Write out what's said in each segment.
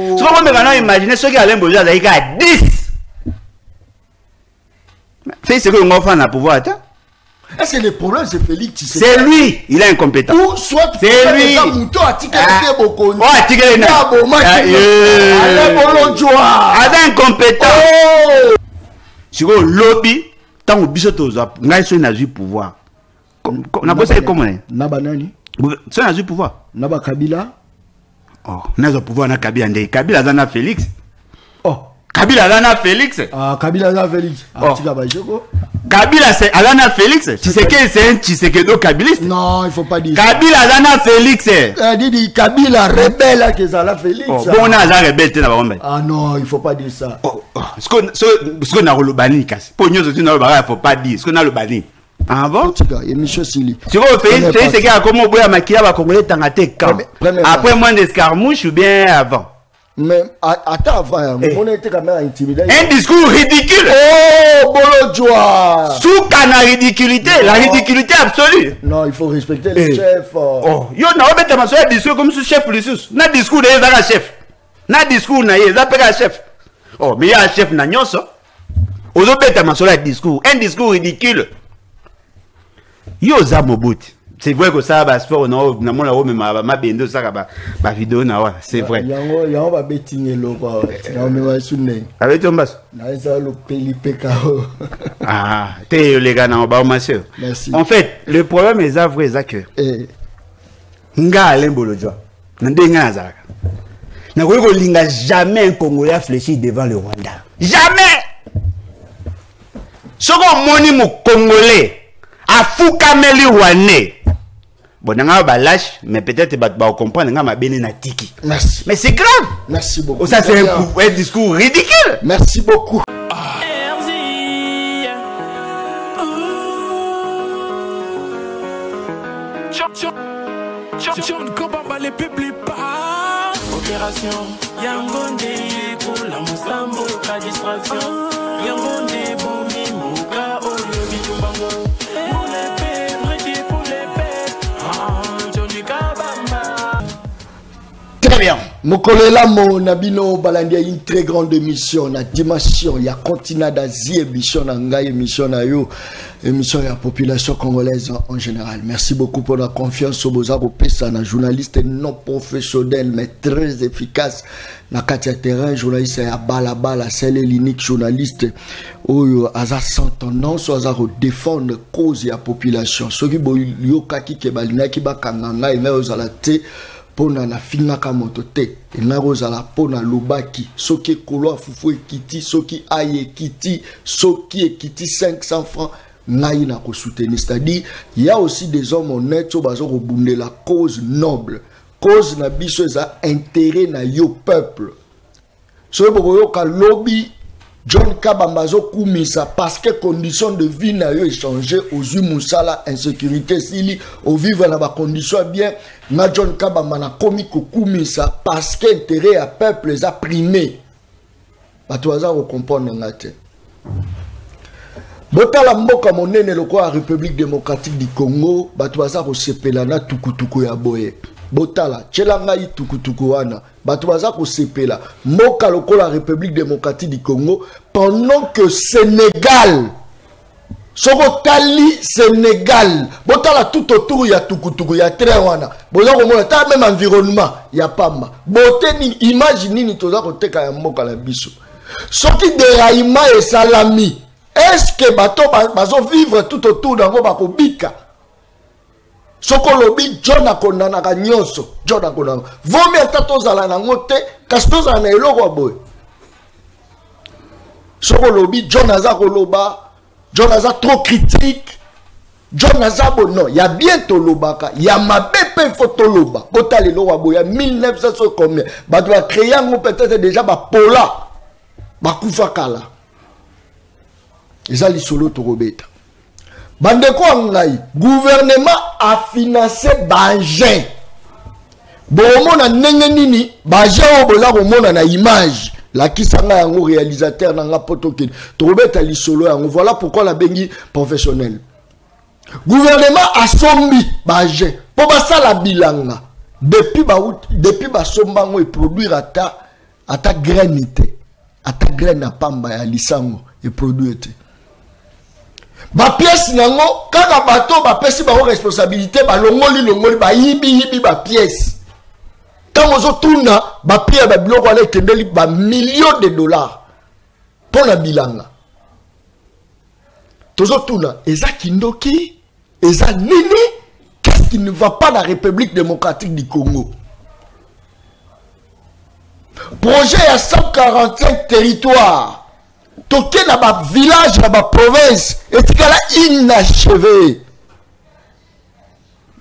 Ce qu'on peut imaginer, ceux qui allaient bouger à 10. C'est ce que l'on fait à pouvoir atteindre. Est-ce que le problème c'est Félix Tshisekedi? C'est lui, il est incompétent. Ou soit c'est lui. Incompétent. Si vous lobby, tant que vous avez pouvoir. On a posé comment? Nabanani. C'est un pouvoir. Naba Kabila. Oh, on a le pouvoir na Kabila. Kabila a Félix. Oh. Kabila a Félix. Ah, Kabila a Félix. Oh. Kabila c'est Alana Félix. Tshisekedi c'est un Tshisekedi kabiliste. Non, il faut pas dire. Kabila Alana Félix. Dit Kabila rebelle que ça la Félix. Oh, bon on a la rebelle te na ba. Ah non, il faut pas dire ça. Ce qu'on a le bani casse. Pour nous aussi na ba faut pas dire. Ce qu'on a le bani. Ah bon? Émission Sili. Tu vois Félix c'est que comment boya makia ba congolais tangate quand. Après moins d'escarmouche ou bien avant? Mais attends avant, on était quand même intimidé. Un discours ridicule. Oh, Bolodjoa. Sous cana ridiculité, la ridiculité absolue. Non, il faut respecter le chef. Oh, yo na obeta maso ya discours comme ce chef Lusus. Na discours de za chef. Na discours na ye za peka chef. Oh, mais ya chef na nyonso. Ozobeta maso ya discours, un discours ridicule. Yo za Mobutu. C'est vrai que ça va se faire non na mona o ma bendo ça ba vidéo na wa c'est vrai yango ba betinge lo kwa na me wa sunne avec ton bas na ça lo pelipeka ah t'es les gars na ba ma sœur. Merci. En fait le problème est ça vrai ça que nga alembolo jwa na ndenga azaka na ko linga jamais un Congolais a fléchi devant le Rwanda jamais soko moni mo Congolais a fukameli wane. Bon, on a lâche, mais peut-être on comprendre on a béni na tiki. Merci. Mais c'est grave. Merci beaucoup. Ça c'est un discours ridicule. Merci beaucoup. Opération Yangonde pour la Moussambo, la distraction. Yangonde pour Mimouka, Oyobi Tumbango. Très bien. Mokolela mo nabino balandia une très grande émission na dimension ya continent d'Asie émission na ngai émission na yo émission ya population congolaise en général. Merci beaucoup pour la confiance au Bozako Pesa na journaliste non professionnel mais très efficace na katia terrain journaliste ya bala c'est l'unique journaliste oyo aza sans tendance aza ko défendre cause ya population. Soki boyo kaki ke balina ki bakanganga ina ozala te pona na finga ka moto te na rozala pona lobaki soki kolo fufu ekiti soki aye ekiti soki ekiti 500 francs ngai na ko soutenir, c'est-à-dire il y a aussi des hommes honnêtes bazo ko bunde la cause noble cause na biso za intérêt na yo peuple so boyo ka lobby John Kabambazo Koumisa parce que conditions de vie n'a eu changé aux Musala insécurité sili au vivre dans ba conditions bien na John Kabamba na komi ko Koumisa parce que intérêt à peuple les a primé batoza ko comprendre ngate botala mboka monene loko a République démocratique du Congo batoza ko sepela na tukutuku ya boye botala tchelanga yi tukutuku wana bato baza ko sepela mboka lokola République démocratique du Congo pendant que Sénégal soko tali Sénégal botala tout autour ya tukutuku ya train wana boza ko mona ta même environnement ya pamba bote ni imagine ni toza ko teka ya mboka la biso soki déraillement et salami est-ce que bato bazo vivre tout autour dango bako bika soko lobi John akondana ka nyonso John akondana vomi atato zala na ngote kasto za na eloko boy soko lobi John aza koloba John aza trop critique John aza non ya bientôt lobaka ya mabepe photo loba botale loba boy ya 1900 combien ba doit créer ngo peut-être déjà ba pola ba kufa kala ezali solo to robeta bandeko ngai gouvernement a financé Bangin bomona ndenge nini Bangin obola komona na image la kisanga yango réalisateur nanga potokin tobeta lisolo yango voilà pourquoi la bengi professionnel gouvernement a sombi Bangin po basala bilanga depuis ba sombango et produire ata ata graine était ata graine na pamba ya lisango et produit était ba pièce nango kaka bato ba pesi ba responsabilité ba longoli ba yibi ba pièce tant ozo tuna ba pièce ba biloko ala kendeli ba millions de dollars pour la bilanga tozo tuna eza kindoki eza nini. Qu'est-ce qui ne va pas dans la République démocratique du Congo? Projet à 145 territoires. Toké dans ma village, dans ma province. Et tu là inachevé.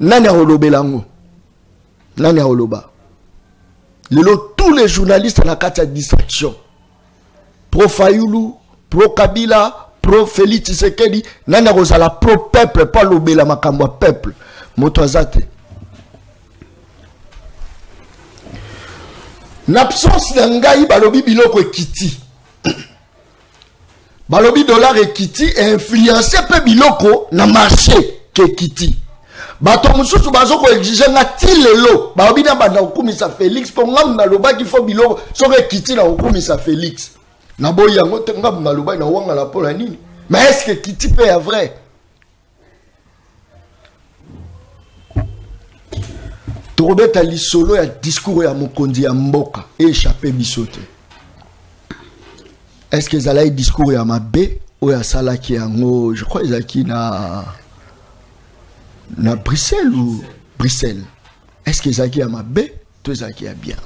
Nani Olobe Lango. Nani Oloba. Tous les journalistes ont la carte de distraction. Pro Fayoulou, pro Kabila, pro Félix Tshisekedi. Nani Rosala, pro peuple, pas l'Obela Makambo peuple. Motoazate. L'absence d'Angaï, balobi biloko ekiti. Balobi dollar ekiti et influencé peu biloko na marché kekiti. Bato mususu bazoko exige nga tilelo. Balobi na banda okumisa Félix pour ngam na loba ki fo biloko soko ekiti na okumisa Félix. Na boyango te ngam na loba na wanga la pola nini. Mais est-ce que ekiti pe est vrai? Robert Ali Solo a discours à Mokondi à Mboka et échappé bisote. Est-ce que Zalaï discours à Mabé ou à Salaki Ango? Je crois qu'ils na Bruxelles ou Bruxelles. Est-ce que Zaki à Mabé? Tout Zaki a bien.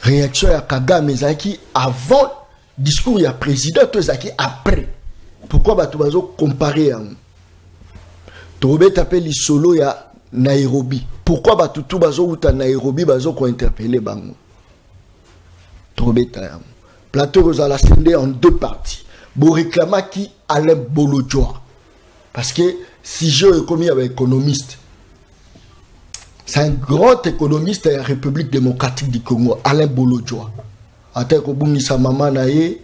Réaction à Kagame Zaki avant discours à président, tout Zaki après. Pourquoi bah tu vas comparer à Robert appelle Solo à Nairobi. Pourquoi batutu bazo uta Nairobi bazo ko interpeller bango? Trop bêta. Plateau Rosala scindé en deux parties. Bo réclama qui Alain Bolodjoa. Parce que si je est commis avec économiste. C'est un grand économiste de la République démocratique du Congo, Alain Bolodjoa. Ate ko bungisa mama na ye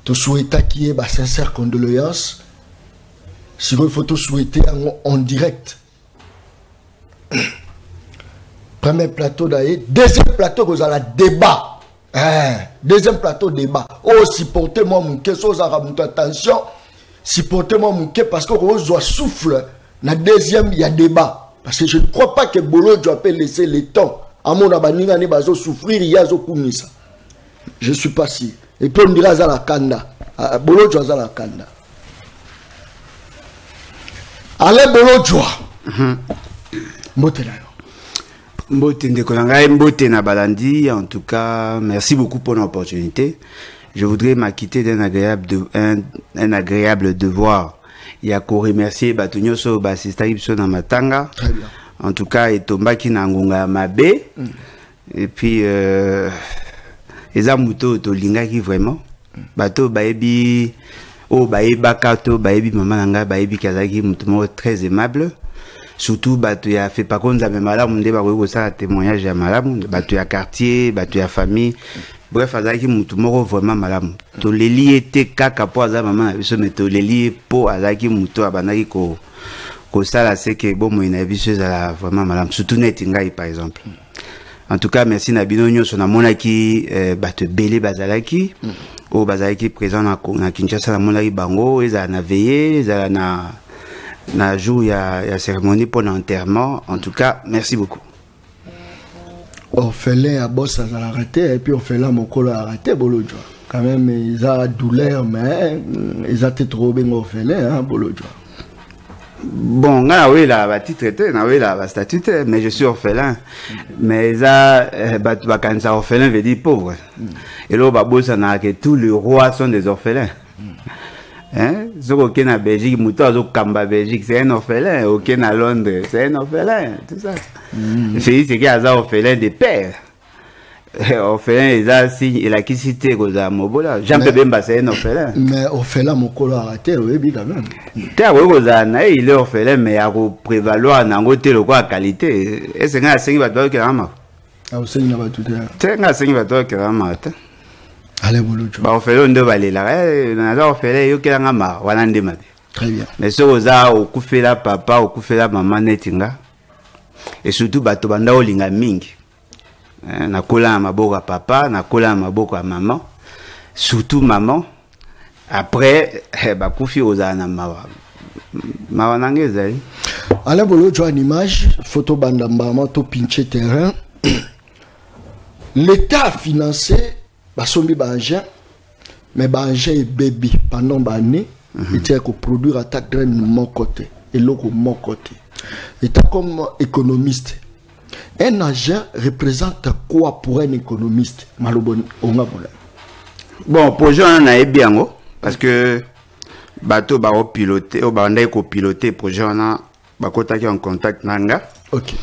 to souhaita qui est ba sincère condoléances. Si il faut tout souhaiter en direct. Premier plateau d'ailleurs, deuxième plateau vous allez débat. Deuxième plateau débat. Oh, supportez-moi mon quai, sans attention. Supportez-moi mon quai parce que vous doit souffle. La deuxième, il y a débat. Parce que je ne crois pas que Bolo doit laisser le temps. À mon abaninga ne bazo souffrir, il y a zo kumisa. Je ne suis pas si. Et puis on dira za la kanda. Bolo doit za la kanda. Allez Bolo doit. Mbote Ndekolanga, Mbote Nabalandi, en tout cas, merci beaucoup pour l'opportunité. Je voudrais m'acquitter d'un agréable devoir. Il y a qu'à remercier Batunyo So Basista Ibso Namatanga. Très bien. En tout cas, et Tombaki Nangunga Mabe. Et puis, Ezamuto Tolinga qui vraiment. Bato Baebi, oh Baebaka, to Baebi Mamananga, Baebi Kazaki, Mutumo très aimable. Surtout, tu as fait par contre, même malade, on a témoignage à malade, tu as quartier, tu as famille. Bref, Azaki Moutoumoro vraiment malade. Tu les liés, t'es caca pour Azaki maman, mais tu les liés pour Azaki Moutou, Abanaki, ko ça là, c'est que bon, moi, une avisseuse à vraiment malade. Surtout Netingaï, par exemple. En tout cas, merci Nabino Nyon, a monaki, te belé Bazalaki, au Bazalaki présent na Kinshasa, la monaki Bango, ils ont veillé, ils ont na jour il y a cérémonie pour l'enterrement. En tout cas, merci beaucoup. Orphelin à boss à l'arrêter et puis orphelin mon col à arrêter Bolodjoa. Quand même ils ont douleur mais ils ont été trop bien orphelin hein Bolodjoa. Bon, oui là va titre oui là va statut mais je suis orphelin. Mais ça quand ça orphelin veut dire pauvre. Et là bah boss na que tous les rois sont des orphelins. Hein? Ce qu'on a en Belgique, Mouton, Kamba Belgique, c'est un orphelin. Aucun à Londres, c'est un orphelin. Tout ça. C'est qu'il y a un orphelin des pères. Orphelin, il a qui cité Rosa Mobola. Jean-Pierre Bemba, c'est un orphelin. Mais orphelin, mon colo a raté, oui, quand même. Il est orphelin, mais il a prévaloir dans côté le quoi qualité. Et c'est un signe de qui a marre. Ah, c'est une abattu. C'est un signe de qui a marre. Allez, Bolodjo. Bah, on fait l'on de valer là. On fait là, il y a un marre. Voilà, très bien. Mais ce Rosa, au coup fait la papa, au coup fait la maman, netinga. Et surtout, bah, tu vas olinga mingi. nakola maboko à papa, nakola maboko à maman, surtout maman. Après, bakufi ozana mawa. Mawa nangezali. Alain Bolo, tu as une image, photo bandambama, to pinche terrain. L'État a financé, basombi bangé, mais bangé est baby pendant l'année. Il était qu'on produire attaque graine de mon côté et l'autre de mon côté. État comme économiste. Un agent représente quoi pour un économiste? Bon, projet on a bien parce que bateau ba piloter, au bandai ko piloter projet on a bakota qui en contact nanga. OK.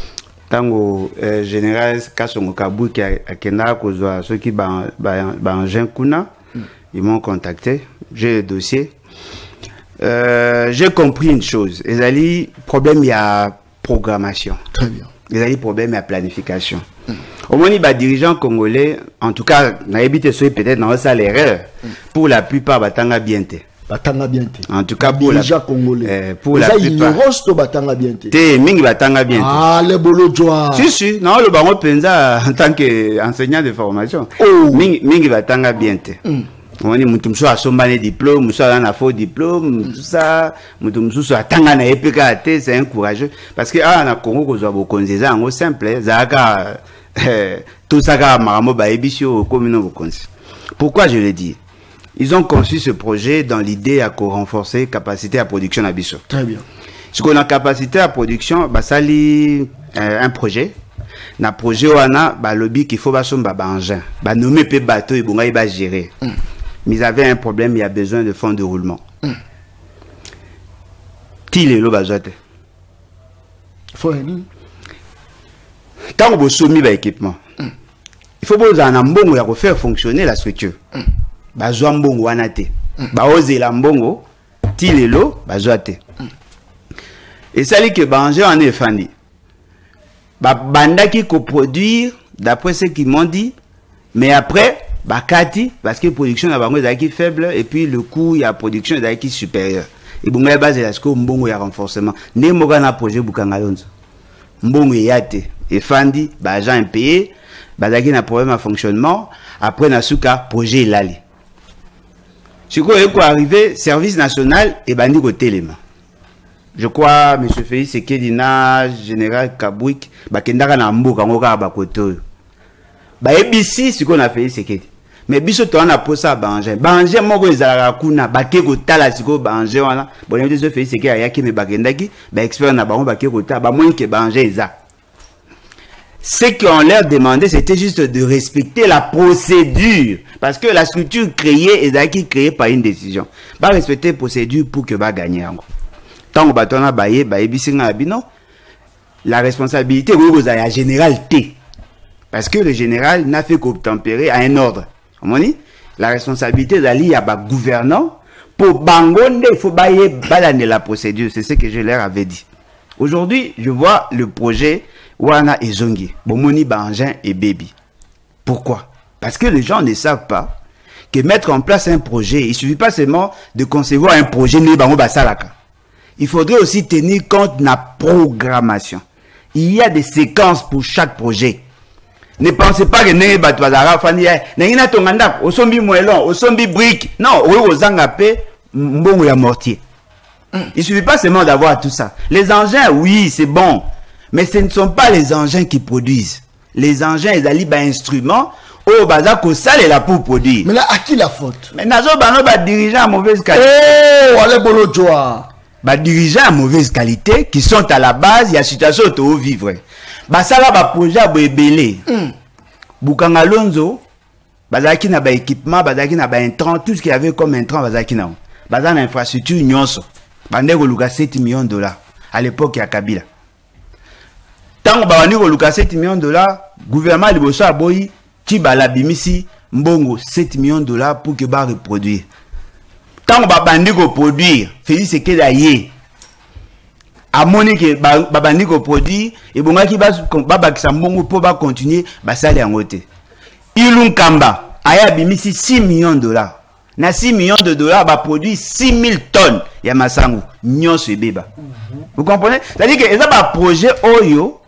Tango général Kasongo Kabu qui a kenda ko zo ceux qui ba engin kuna, ils m'ont contacté, j'ai le dossier. J'ai compris une chose, il problème il y a programmation. Très bien. Il y a problème il y a planification. Au moins, les dirigeants congolais, en tout cas, peut-être dans ça l'erreur. Pour la plupart, batanga bienté. Batanga bienté. En tout cas, pour la congolais. Pour la plupart. Ignorance to batanga bienté. Té mingi batanga bienté. Ah, le bolo joie. Si, non, le baron penza en tant qu'enseignant de formation. Oh. Mingi batanga bienté. On dit mutumso a sombane diplôme, muso a un faux diplôme, tout ça, mutumso a tanga na EPKT, c'est encourageux parce que na Congo ko zo bokonzeza ngo simple, zaka tout ça ga maramo ba ebisio communo bokonzi. Pourquoi je le dis? Ils ont conçu ce projet dans l'idée à renforcer capacité à production à biso. Très bien. Ce qu'on a capacité à production, bah ça li un projet. Na projet wana ba lobby qu'il faut ba somba ba engin, ba nommer pe bateau et bonga ba gérer. Mais ils avaient un problème, il y a besoin de fonds de roulement. Tile lo bazote. Faut rien. Tant que vous soumis ba équipement. Il faut que vous en mbongo ya faire fonctionner la structure. Bazwa mbongo wana te. Ba oser la mbongo tile lo bazote. Et ça dit que Banger en est fandi. Banda qui coproduire d'après ce qu'ils m'ont dit, mais après Bakati, parce que la production est faible et puis le coût il y a production est supérieur. Et bon, base est là, mbongo ya renforcement. Ne moga na projet bukangalonzo. Mbongo yate et fandi, agent impayé, bazaki na problème à fonctionnement. Après na suka projet lali. Ce qui est arrivé, service national et bandi ko téléma. Je crois M. Félix Sekedina, général Kabouik, bakendaka na mboka ngoka bakoto. Ba ebisi ce qu'on a fait c'est que mais biso to na posa Banger moko ezalaka kuna bake ko tala siko Banger wana bon M. Félix Sekedina yaki me bakendaki ba expert na bango bake ko tala ba moins que Banger eza. Ce qu'on leur demandait c'était juste de respecter la procédure parce que la structure créée est créée par une décision. Ba respecter procédure pour que ba gagner encore. Tant que batona baye ba ebisi nga bino la responsabilité est à la général T. Parce que le général n'a fait qu'obtempérer à un ordre. La responsabilité d'Ali à gouvernant pour bangonde, il faut balayer la procédure. C'est ce que je leur avais dit. Aujourd'hui, je vois le projet Wana et Zongi, Bomoni Bangin et Baby. Pourquoi? Parce que les gens ne savent pas que mettre en place un projet, il ne suffit pas seulement de concevoir un projet né bango basalaka. Il faudrait aussi tenir compte de la programmation. Il y a des séquences pour chaque projet. Ne pensez pas que n'est pas toi fani n'ina tonganda osombi moellon osombi brique non ozanga pe mbongo ya mortier. Il suffit pas seulement d'avoir tout ça. Les engins oui c'est bon mais ce ne sont pas les engins qui produisent. Les engins ils allient instruments au baza ko sale la pour produire. Mais là à qui la faute? Mais nazo bano ba dirigeant à mauvaise qualité. Oh allez bolo joie. Ba dirigeants à mauvaise qualité qui sont à la base il y a situation au vivre. Ba sala ba projet belé. Bukanga Lonzo bazaki na ba équipement bazaki na ba intrant tout ce qu'il y avait comme intrant bazaki na. Bazana na infrastructure nyonso. Bande ko luka 7 millions de dollars à l'époque ya Kabila. Tant ba wani ko luka 7 millions de dollars, gouvernement liboso aboyi ti bala bimisi mbongo 7 millions de dollars pour que ba reproduire. Tant ba bandi ko produire, Félix Sekeda yé. A monique babandi ko produit et bongaki ba ki sambongo pour ba continuer ba sale ngote. Ilun Kamba aya bimisi 6 millions de dollars. Na 6 millions de dollars ba produit 6000 tonnes ya masangu nyonso ebeba. Vous comprenez? C'est-à-dire que ça ba projet oyo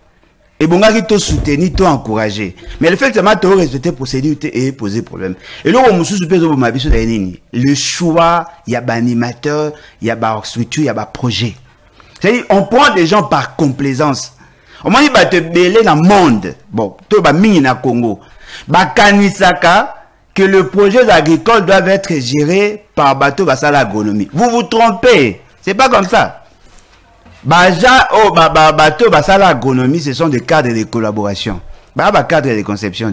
et bon gars qui te soutenir, te encourager. Mais le fait que tu as respecté procédure et poser problème. Et là, le choix, il y a des animateurs, il y a des structures, il y a des projets. C'est-à-dire, on prend des gens par complaisance. On m'a dit, bah, te belé dans le monde. Bon, tu vas mini na Congo. Bah, kanisaka, que le projet agricole doit être géré par bateau basala agronomie. Vous vous trompez. C'est pas comme ça. Bateau basala agronomie, ce sont des cadres de collaboration. Cadres de conception.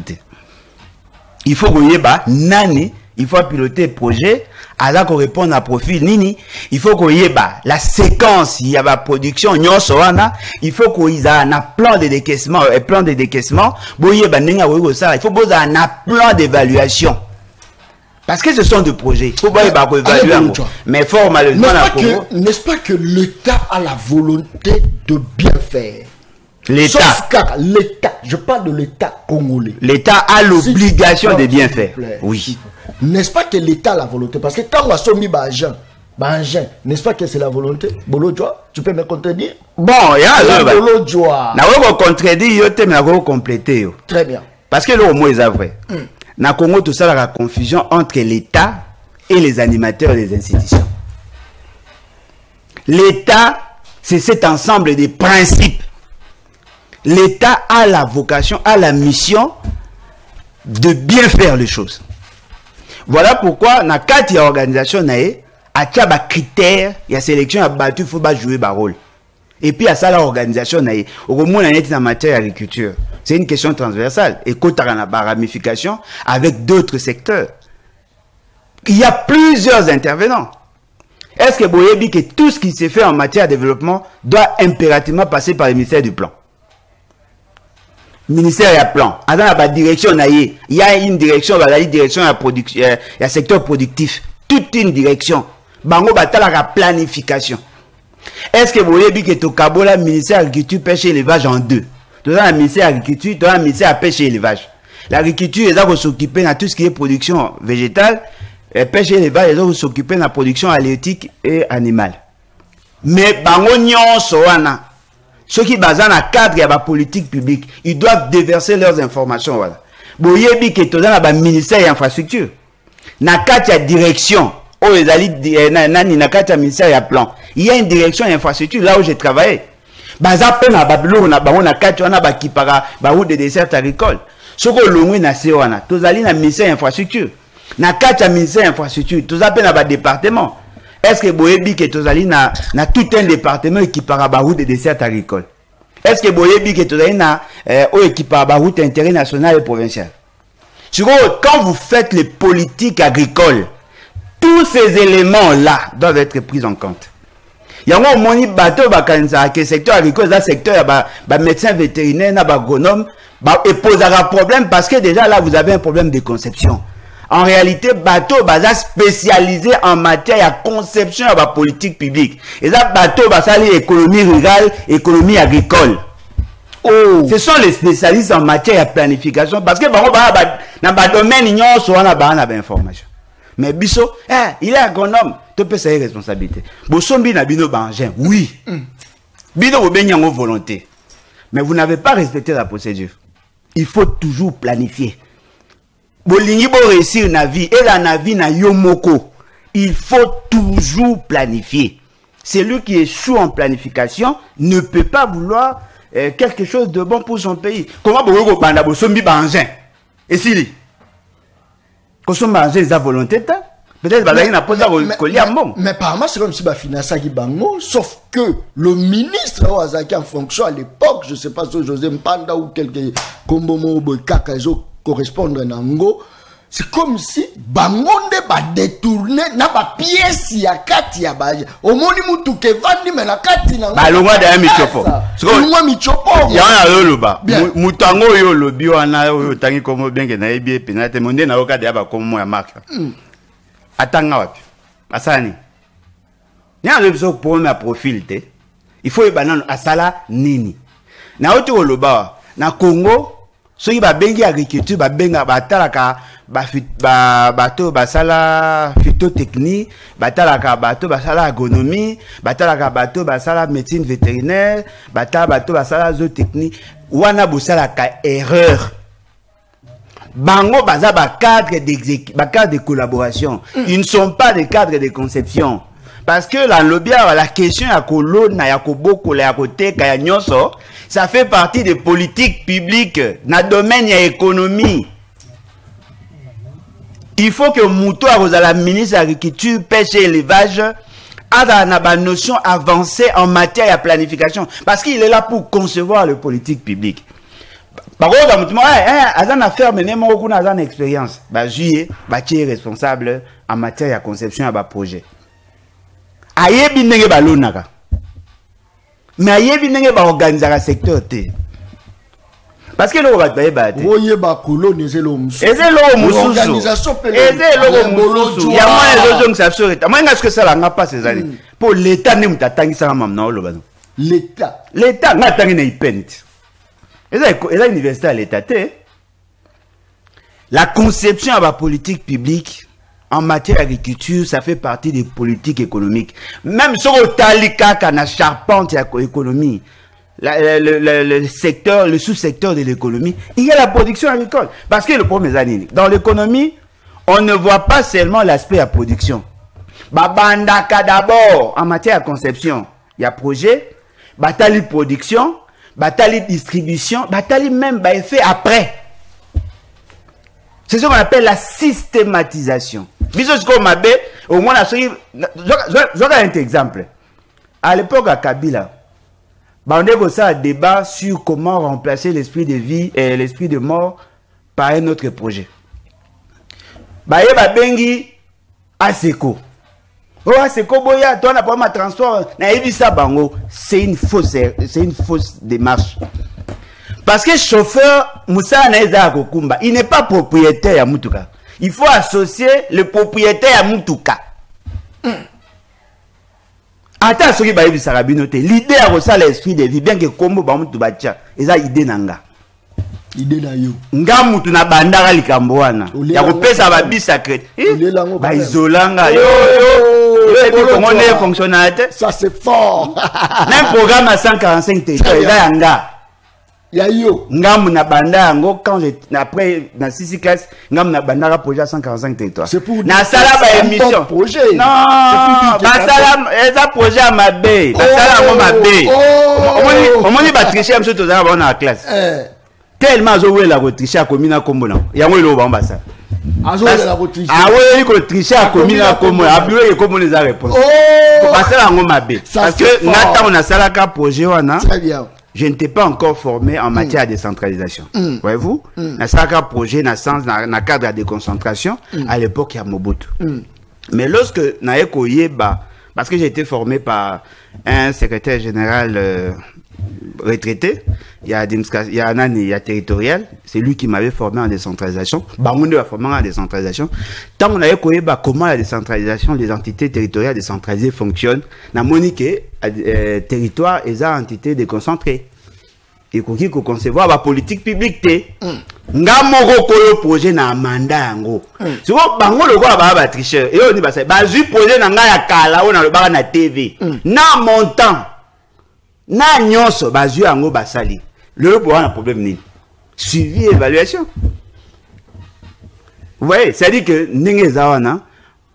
Il faut que nani, il faut piloter le projet, alors qu'on répond à profil nini, il faut qu'on y ait la séquence, il y a la production, il faut qu'on y ait un plan de décaissement, il faut qu'on ait un plan d'évaluation. Parce que ce sont des projets. Il faut pas évaluer. Mais formellement, n'est-ce pas que l'État a la volonté de bien faire? L'État. L'État, je parle de l'État congolais. L'État a l'obligation de bien faire. Oui. N'est-ce pas que l'État a la volonté? Parce que quand on a soumis Bajan, n'est-ce pas que c'est la volonté? Bolodjoa, tu peux me contredire? Bon, il y a Bolodjoa. Je vais contredire, je vais compléter. Très bien. Parce que le mot est vrai. Dans le Congo, tout ça, il y a la confusion entre l'État et les animateurs des institutions. L'État, c'est cet ensemble de principes. L'État a la vocation, a la mission de bien faire les choses. Voilà pourquoi, dans la carte de l'organisation, il y a des critères, il y a sélection, il faut jouer un rôle. Et puis, il y a ça, l'organisation, au moins, on est en matière d'agriculture. C'est une question transversale. Et quand on a des ramifications avec d'autres secteurs, il y a plusieurs intervenants. Est-ce que vous voyez bien que tout ce qui s'est fait en matière de développement doit impérativement passer par le ministère du Plan? Ministère du Plan. Dans la direction, il y a une direction, la direction il y a secteur productif. Toute une direction. Bango batala la planification. Est-ce que vous voyez bien que Tokabola, ministère de l'agriculture, pêche et élevage en deux? Dans le ministère de l'agriculture, dans le ministère de pêche et élevage. L'agriculture, ils doivent s'occuper de tout ce qui est production végétale, pêche et élevage, ils doivent s'occuper de la production halieutique et animale. Mais, ceux qui basent dans le cadre de la politique publique, ils doivent déverser leurs informations. Voilà. Vous voyez que dans le ministère de l'infrastructure, dans la direction, dans le ministère du Plan, il y a une direction d'infrastructure là où j'ai travaillé. Baza pe na Babylone na bango na kati wana bakipaka ba route de dessert agricole. Soko longwe na se wana tozali na ministère infrastructure. Na kati ya ministère infrastructure tozape na ba département. Est-ce que boyebi que tozali na tout un département qui para ba route de dessert agricole? Est-ce que boyebi que tozali na qui para ba route intérêt national et provincial? Quand vous faites les politiques agricoles, tous ces éléments là doivent être pris en compte. Il y a un bateau qui secteur agricole, le secteur médecin vétérinaire, agronome, et pose un problème parce que déjà là vous avez un problème de conception. En réalité, bateau spécialisé en matière de conception de la politique publique. Et ça, bateau économie rurale, économie agricole. Oh. Ce sont les spécialistes en matière de planification parce que dans le domaine, ils ont information. Mais Bisso, il est agronome, tu peux sa responsabilité. Bosombi na bino bangin, oui. Bino vous baignez en volonté. Mais vous n'avez pas respecté la procédure. Il faut toujours planifier. Bolingi bo réussir na vie et la vie na yomoko. Il faut toujours planifier. Celui qui est sous en planification ne peut pas vouloir quelque chose de bon pour son pays. Comment vous banda bosombi bangin? Et si les volonté, peut-être mais apparemment c'est comme si Bafinasaki Bango, sauf que le ministre Owazaki en fonction à l'époque, je ne sais pas si José Mpanda ou quelques Kombomo Boykaka correspondent à Nango, c'est comme si Bangonde va détourner na ba pièce ya kati ya ba omoni mutu ke vandi me na kati na ba longwa da michopo longwa michopo ya na loloba mutango yo lobi wana yo tangi komo benge na ebi penate monde na okade ya ba komo ya marque atanga wapi asani nya le biso pour ma profil te il faut banana asala nini na oto loloba na Congo ceux qui bengi agriculture benga batalaka bateau basala phytotechnie batalaka bateau basala agronomie batalaka bateau basala médecine vétérinaire bateau basala zootechnie wana bosalaka erreur. Bango baza ba cadre de collaboration. Ils ne sont pas des cadres de conception. Parce que la question ya kolona ya koboko ya koteka ya nyonso, ça fait partie des politiques publiques na domaine ya économie. Il faut que Mouto a la ministre de l'Agriculture, pêche et élevage a une notion avancée en matière de planification. Parce qu'il est là pour concevoir les politiques publiques. Par contre, il y a une affaire, mais il y a une expérience. Juillet, est responsable en matière de conception de projet. Ayebi ndenge balonaka. Mais ayebi ndenge ba organiser le secteur te. Parce que le va te battre. Oye ba kolone ezelo musu. Ezelo musu. Organisation pele. Ezelo musu. Ya moi les autres ça serait. Moi est-ce que ça la pas ces années. Pour l'état ne mutatangi ça mamna o loba. L'état. L'état ngatangi na ipent. Eza université à l'état te. La conception de la politique publique en matière d'agriculture, ça fait partie des politiques économiques. Même sur le talika kana charpente ya économie. Le secteur, le sous-secteur de l'économie, il y a la production agricole. Parce que le premier année, dans l'économie, on ne voit pas seulement l'aspect de la production. Babandaka d'abord, en matière de conception, il y a projet, batali production, batali distribution, batali même effet après. C'est ce qu'on appelle la systématisation. Au moins, je vais un exemple. À l'époque, à Kabila, on a un débat sur comment remplacer l'esprit de vie et l'esprit de mort par un autre projet. Bengi Aseko. Oh, Aseko boya, toi n'a pas ma transport. C'est une fausse démarche. Parce que le chauffeur, Moussa Naïza Kokumba, il n'est pas propriétaire à Moutuka. Il faut associer le propriétaire à Moutuka. Attends, ce qui va être sarabinote. L'idée à ressort l'esprit de vie, bien que Kombo Bamoutou Bacha, et ça, idée nanga. Idée na yo. Nga Moutou na bandara likamboana. Ya kopesa ba bi sacré. Ba isolanga. Yo. Et puis comment on est fonctionnalité? Ça c'est fort. Même programme à 145 territoires, il y a nga. Yayo. Ngam na banda ngo quand après dans 6 classes ngam na banda projet 145 territoires. C'est pour na sala ba émission. Projet. Non. Ba sala eza projet à mabe. Ba sala ngo mabe. On moni ba tricher am soto za ba na classe. Tellement zo we la tricher a komina kombo na. Ya ngo lo ba mbasa. Azo la tricher. Ah oui, ko tricher a komina kombo. A bureau ko moni za réponse. Ba sala ngo mabe. Parce que ngata on a sala ka projet wana. Très bien. Je n'étais pas encore formé en matière de décentralisation. Voyez-vous? Dans ce projet, dans le cadre de la déconcentration, à l'époque, il y a Mobutu. Mais lorsque parce que j'ai été formé par un secrétaire général retraité, il y a territorial, c'est lui qui m'avait formé en décentralisation. Bangoune a formé en décentralisation. Tant qu'on avait connu comment la décentralisation, les entités territoriales décentralisées fonctionnent, na monique territoire et ça entité déconcentrée. Et qu'on peut concevoir la politique publique te. Ngamoro koyo projet na mandat yango. Si vous bango le quoi ba tricheur et on dit bah c'est ba ju projet na nga ya kala on a le ba na TV. Na montant. Na nyonso ba ju yango ba sali. Le pour un problème ni. Suivi évaluation. Vous voyez, c'est à dire que ninge zawana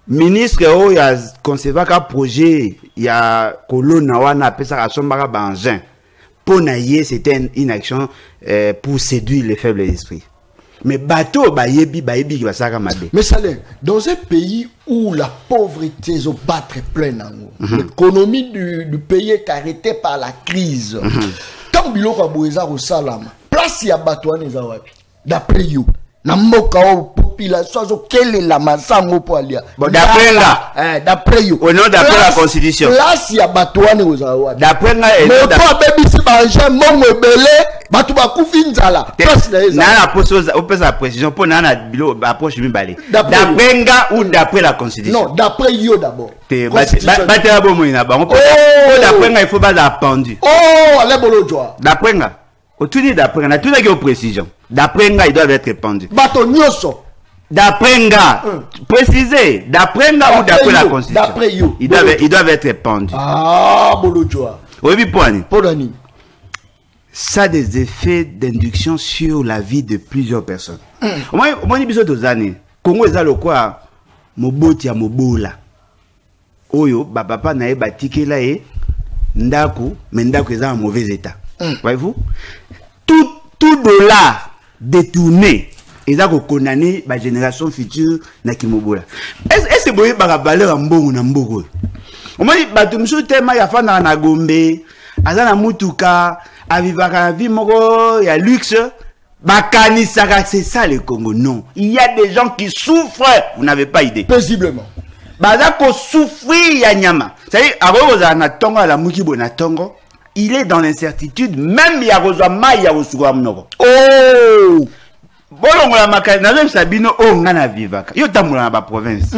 ministre o ya concevoir ka projet ya kolona wana pesa ka sombaka bangin. Pour naïe, c'était une action pour séduire les faibles esprits. Mais bateau, bayebi, qui va s'arramader. Mais ça l'est. Dans un pays où la pauvreté se battre plein en l'économie du pays est arrêtée par la crise. Quand Biloko Aboueza au Salam, place y a bateau en Ezawapi. D'après you. Na mboka o population zo quelle est la masango pour aller. Bon d'après là, d'après you. Au nom d'après la constitution. Là si ya batouane aux awa. D'après là et mais toi baby si manger mongo belé, batou ba kufinzala. Na la pose au pesa précision pour na bilo approche mi balé. D'après nga ou d'après la constitution. Non, d'après yo d'abord. Baté la bomo ina ba. D'après nga il faut pas appendu. Oh, allez bolo joie. D'après nga. Au tout dit d'après nga tout ça qui est précision. D'après nga, ils doivent être répandus. D'après nga, précisez, d'après nga ou d'après la constitution. Ils doivent être répandus. Ah, Bolodjoa. Oui, point. ça a des effets d'induction sur la vie de plusieurs personnes. Au moins, il y a des années. Congo est le quoi? Moboti ya mobola. Oyo, papa na batike la e, ndako, mais ndako est en mauvais état. Voyez-vous? Tout dollar détourné, ils ont condamné la génération future na kimobola. Est-ce que vous voyez la valeur en bon ou en bon? Au moins, batumsu tema ya fana na Gombe, azana mutuka, avivaka vie moko ya luxe, bakani saka, c'est ça le Congo. Non, il y a des gens qui souffrent, vous n'avez pas idée. Paisiblement. Bazako souffrir ya nyama. C'est-à-dire, à na tongo à la mukibo na tongo, il est dans l'incertitude, même ya rozama ya osuwa mnoko. Oh! Bolongo la makani, na zem sabino o ngana vivaka. Yo tamula na ba province.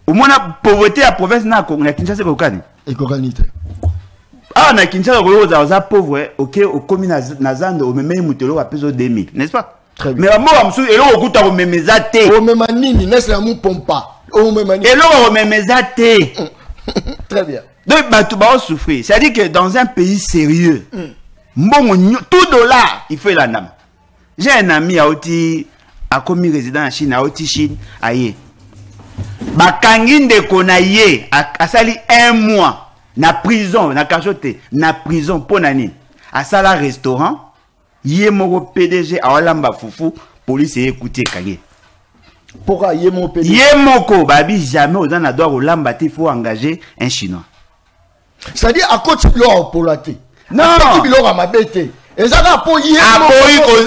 Au moins la pauvreté à province na Kinshasa ko kani. Et kokanite. Ah na Kinshasa ko za pauvre, OK, au commune na Zando o memei mutelo a peso 2000, n'est-ce pas? Très bien. Mais moi amsu elo okuta ko memeza te. O memanini n'est-ce la mu pompa. O memanini. Elo ko memeza te. Très bien. Donc batou ba souffrir. C'est-à-dire que dans un pays sérieux, tout dollar, il faut la nam. J'ai un ami à Oti a commis résident en Chine, à Oti Chine, aïe. Bakangin de konaye a sali 1 mois na prison, na cachoté, na prison pour nani. A sala restaurant, yé moko PDG a olamba fufu, police est écouté kangé. Pourquoi yé mon PDG? Yé moko babi jamais aux en adore olamba il faut engager un chinois. C'est-à-dire à côté de l'or pour la thé. Non, à côté de l'or à ma bête. Et ça va pour yé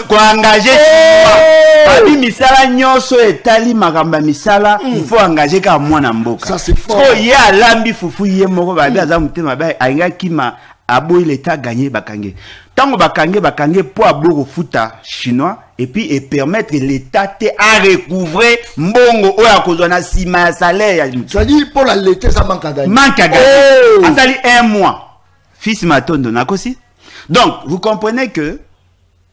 ko engager Babi misala nyonso etali makamba misala il faut engager ka mwana mboka. Ça c'est fort. So ya lambi fufu ye moko babi aza mutema ba ainga kima aboyi l'état gagner bakangé. Tango bakangé pour ablo futa chinois et puis et permettre l'état te à recouvrer mbongo oya kozona sima salaire. Ça dit pour la l'été ça manque à gagner. Manque à gagner. Asali 1 mois. Fils Matondo nakosi. Donc, vous comprenez que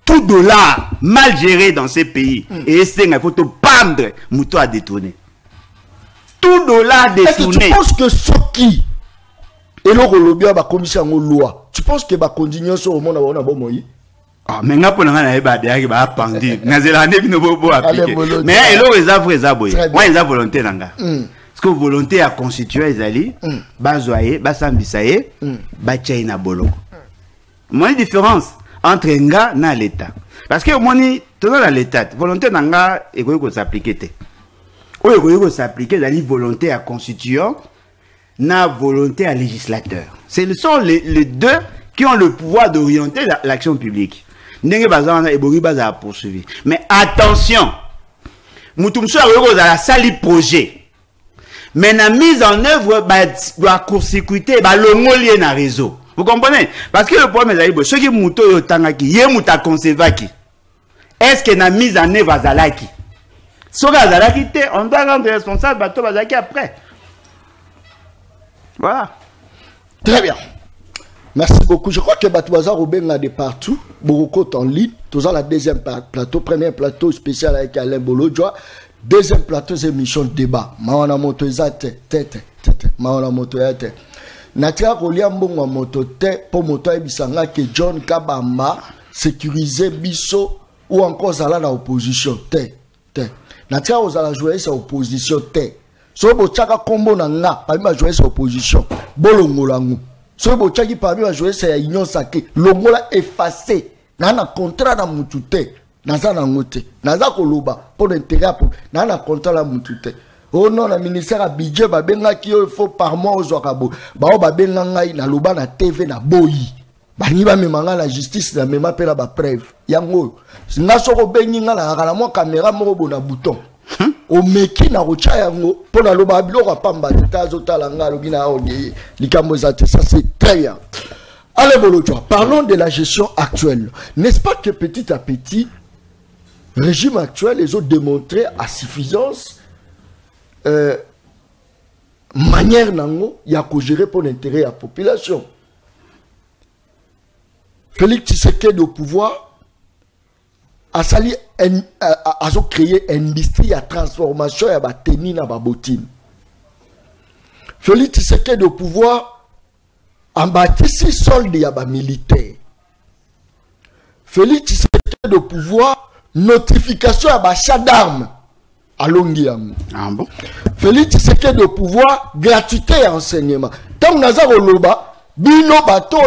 tout dollar mal géré dans ces pays, et c'est il faut te pendre, mouton à détourner. Tout dollar détourné. Est-ce que tu penses que ce qui est le commission de loi, tu penses que va continuer sur le monde à bon moyen? Ah, mais n'a pas n'a pendu. Mais il a vrai moi il a volonté nanga. Parce que volonté à constituer les alliés, bazoyer, basambisaye, bachaina bolo. Moi, la différence entre nga na l'État. Parce que moi, tout dans l'État, volonté nanga et quoi s'appliquer. Ou s'appliquer la volonté à constituant, na volonté à législateur. Ce sont les deux qui ont le pouvoir d'orienter l'action publique. N'enge bazana et bori baza poursuivre. Mais attention, mutumso a la sali projet. Mais la mise en œuvre doit court-circuiter le mot lié na réseau. Vous comprenez? Parce que le problème est que ceux qui mouto yotangaki, yé mouta conservaki. Est-ce que la mise en œuvre azalaki? Si azalaki te, on doit rendre responsable bateau bazalaki après. Voilà. Très bien. Merci beaucoup. Je crois que Batouaza Robin a de partout. Beaucoup en ligne. Tous la deuxième plateau. Premier plateau spécial avec Alain Bolodjoa. Deuxième plateau, c'est émission de débat. Mawana moto tete. Mawana moto tete. Natia kolia mbongo moto te po moto ebisanga que John Kabamba sécuriser biso ou encore zala na opposition te. Natia ozala jouer sa opposition te. So bo chaka kombo na nga parmi ba jouer sa opposition. Bolongola ngu. So bo chaki parmi ba jouer sa union sake. Longola effacé. Na contrat na mutu te. Naza na ngote. Naza koloba pour l'intérêt pour na contrat la mutu te. Oh non, le ministère a budget, il faut par mois aux Ouakabo. Na loba na TV na boyi. Baniba memanga la justice na mema pela ba preuve. Yango. Nga soko bengi nga la mo caméra mo bona bouton. O meki na rocha yango pour na loba biloko pamba tazo talanga lobina ongeye. Likambo zate ça c'est très bien. Allez Bolodjoa, parlons de la gestion actuelle. N'est-ce pas que petit à petit régime actuel les ont démontré à suffisance manière nango ya ko gérer pour l'intérêt de la population. Félix Tshisekedi au pouvoir a créé une industrie à transformation ya ba tennis na ba botine. Félix Tshisekedi au pouvoir a bâti solde ya ba militaire. Félix Tshisekedi de pouvoir notification à l'achat d'armes à Longuiam. Ah bon? Félix Tshisekedi de pouvoir gratuité et enseignement. Tant que nous avons loba, bino bato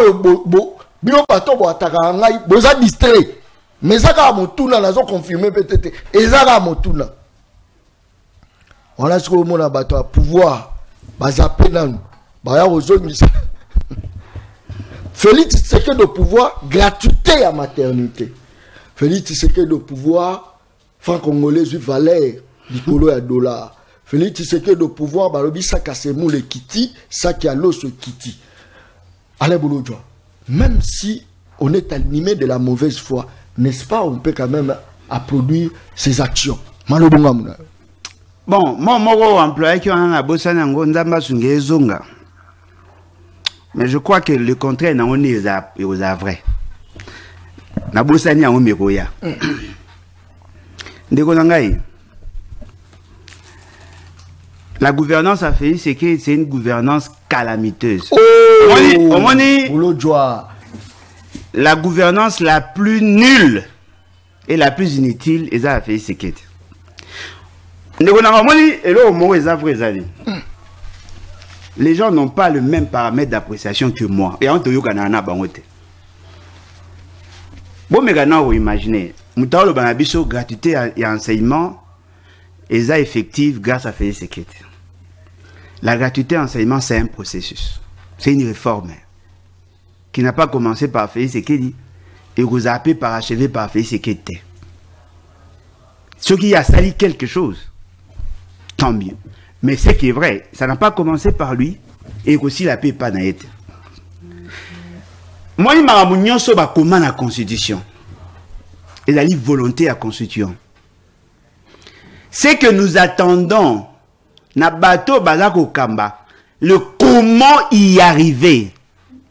bo ataka ngai boza distrait. Mais ça ka motuna nazo confirmer peut-être. Et ça ka motuna. On a ce que mon bato à pouvoir bazaper nan ba ya ozongisa. Félix Tshisekedi de pouvoir gratuité à maternité. Félix Tshisekedi de pouvoir franc-congolais valeur likolo ya dollar. Félix Tshisekedi de pouvoir balobi ça kasemou le kiti, ça qui a l'os kiti. Allez Bolodjoa. Même si on est animé de la mauvaise foi, n'est-ce pas, on peut quand même applaudir ses actions. Malobonga muna. Bon, moi employé qui a bossé dans Nzamba Sungezonga. Mais je crois que le contraire n'a on est vrai. Na bossé ni en meroya. Ndeko nangai. La gouvernance a fait c'est que c'est une gouvernance calamiteuse. La gouvernance la plus nulle et la plus inutile, et ça a fait c'est que. Les gens n'ont pas le même paramètre d'appréciation que moi. Et on te yokanana bangote. Bon, mais vous imaginez, Moutao Banabiso, gratuité et enseignement, et ça effectif grâce à Félix Tshisekedi. La gratuité et enseignement, c'est un processus. C'est une réforme qui n'a pas commencé par Félix Tshisekedi et vous a parachevé par Félix Tshisekedi. Ce qui a sali quelque chose, tant mieux. Mais ce qui est vrai, ça n'a pas commencé par lui et aussi la paix pas naïte. Moi, il m'a dit sur la constitution et la libre volonté à constituant. C'est que nous attendons na bateau bazako kamba le comment y arriver.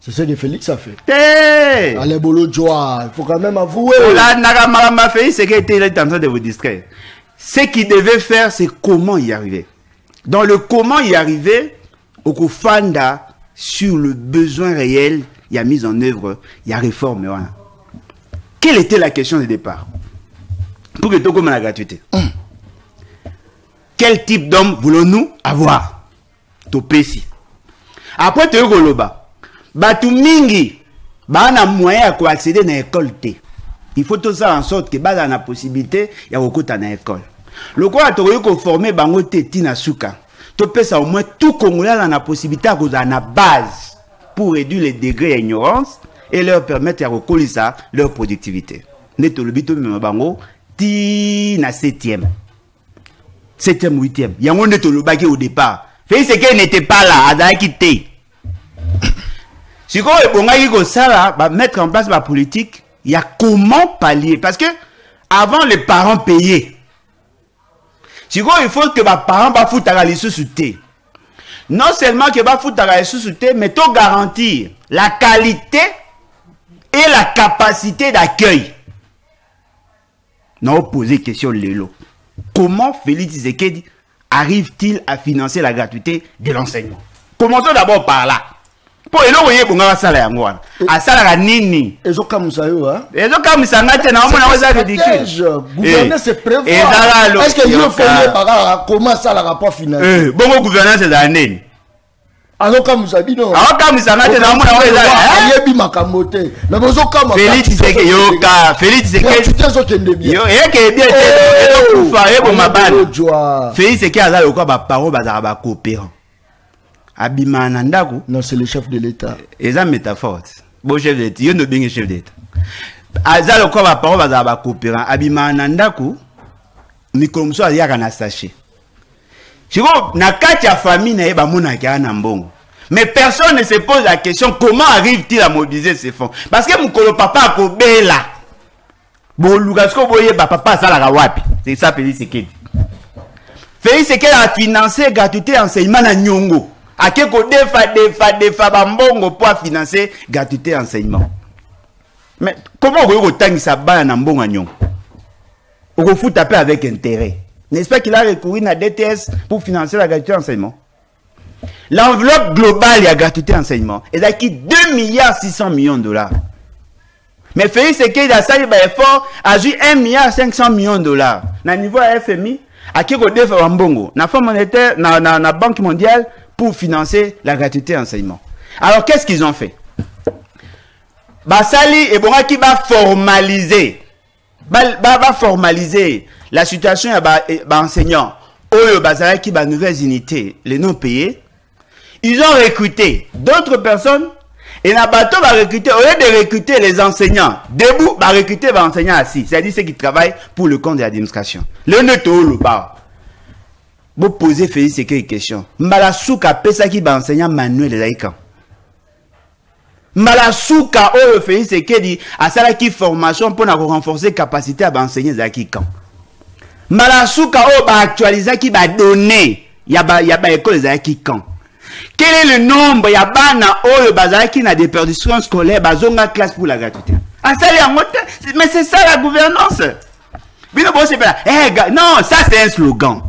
C'est ce que Félix a fait. Hey! Allez Bolodjoa, il faut quand même avouer. Là, Nagamama Félix, c'est qu'il était en train de vous distraire. Ce qu'il devait faire, c'est comment y arriver. Dans le comment y arriver, au Kofanda, sur le besoin réel, il y a mise en œuvre, il y a réforme. Voilà. Quelle était la question de départ? Pour que tout comme la gratuité. Quel type d'homme voulons-nous avoir? Topesi. Après, tu es goloba. Batu mingi, bana moyen à accéder à l'école. Il faut tout ça en sorte que bana la possibilité ya kokota na école. Le quoi tu ko former bango te tina suka. Topesa au moins tout Congolais a la possibilité à cause na base pour réduire les degrés d'ignorance et leur permettre à recoller ça leur productivité. Neto le bito me bango ti na 7e. 7e, 8e. Il y a un de le au départ. Fait ce qu'elle n'était pas là, à quitté. Si on va mettre en place la politique, il y a comment pallier. Parce que avant les parents payaient. Si il faut que les parents va foutre à la sous-souté. Non seulement que va foutre à la sous-souté, mais tout garantir la qualité et la capacité d'accueil. Non, poser question Lélo. Comment Félix Tshisekedi arrive-t-il à financer la gratuité de l'enseignement? Commençons d'abord par là. Pour les gens qui ont ça là, à ça là nini. Ils ont comme ça hein. Ils ont comme ça maintenant on a ça ridicule. Gouverner c'est prévoir. Est-ce que il faut par comment ça la rapport financier? Bon gouvernance c'est année. Alors comme ça dit non. Alors comme ça maintenant on a ça. Yebi makamote. Mais vous comme Félix Tshisekedi yoka, Félix Tshisekedi. Yo et que bien et donc pour faire pour ma balle. Félix Tshisekedi a là quoi ba parole bazara ba coopérant. Abimana Ndaku. Non, c'est le chef de l'État. Et ça, métaphore. Bon chef de l'État. Il y a un chef d'État. Azal, le corps va parler, va coopérer. Abimana Ndaku, Mikolomso a dit à Anastaché. Si vous n'avez pas famille, mais personne ne se pose la question comment arrive-t-il à mobiliser ces fonds? Parce que mon papa a coupé là. Bon, Lugasco, papa, ça la wapi. C'est ça, Félix Tshisekedi. Félix Tshisekedi a financé gratuité enseignement à Nyongo. A quelque defa bambongo pour financer gratuité enseignement. Mais comment vous avez ça bas en mbongo à Nyongo? Vous vous taper avec intérêt. N'est-ce pas qu'il a recouru à DTS pour financer la gratuité enseignement? L'enveloppe globale de la gratuité enseignement est d'acquis 2,6 milliards $. Mais Félix Sekedi a sali ba effort a joué 1,5 milliard $. Na niveau à FMI, à qui ko défa mbongo, na Fonds monétaire, na Banque mondiale pour financer la gratuité enseignement. Alors qu'est-ce qu'ils ont fait? Basali et Boraki va formaliser. Va formaliser la situation à enseignants. Oyo Bazali qui va nouvelles unités, les non payés. Ils ont recruté d'autres personnes. Et Nabato va recruter, au lieu de recruter les enseignants, debout, va recruter les enseignants assis. C'est-à-dire ceux qui travaillent pour le compte de l'administration. Le neto le bar. Vous posez Félix Sekedi question. Malasouka pesa qui va enseignant manuel les aïkans. Malasouka o Félix Sekedi a ça qui formation pour renforcer capacité à enseigner les aïkans. Malasouka o va actualiser qui va donner. Y a ba école les aïkans. Quel est le nombre ya bana oyo bazaki na déperdition scolaire bazonga classe pour la gratuité? Mais c'est ça la gouvernance. Non, ça c'est un slogan.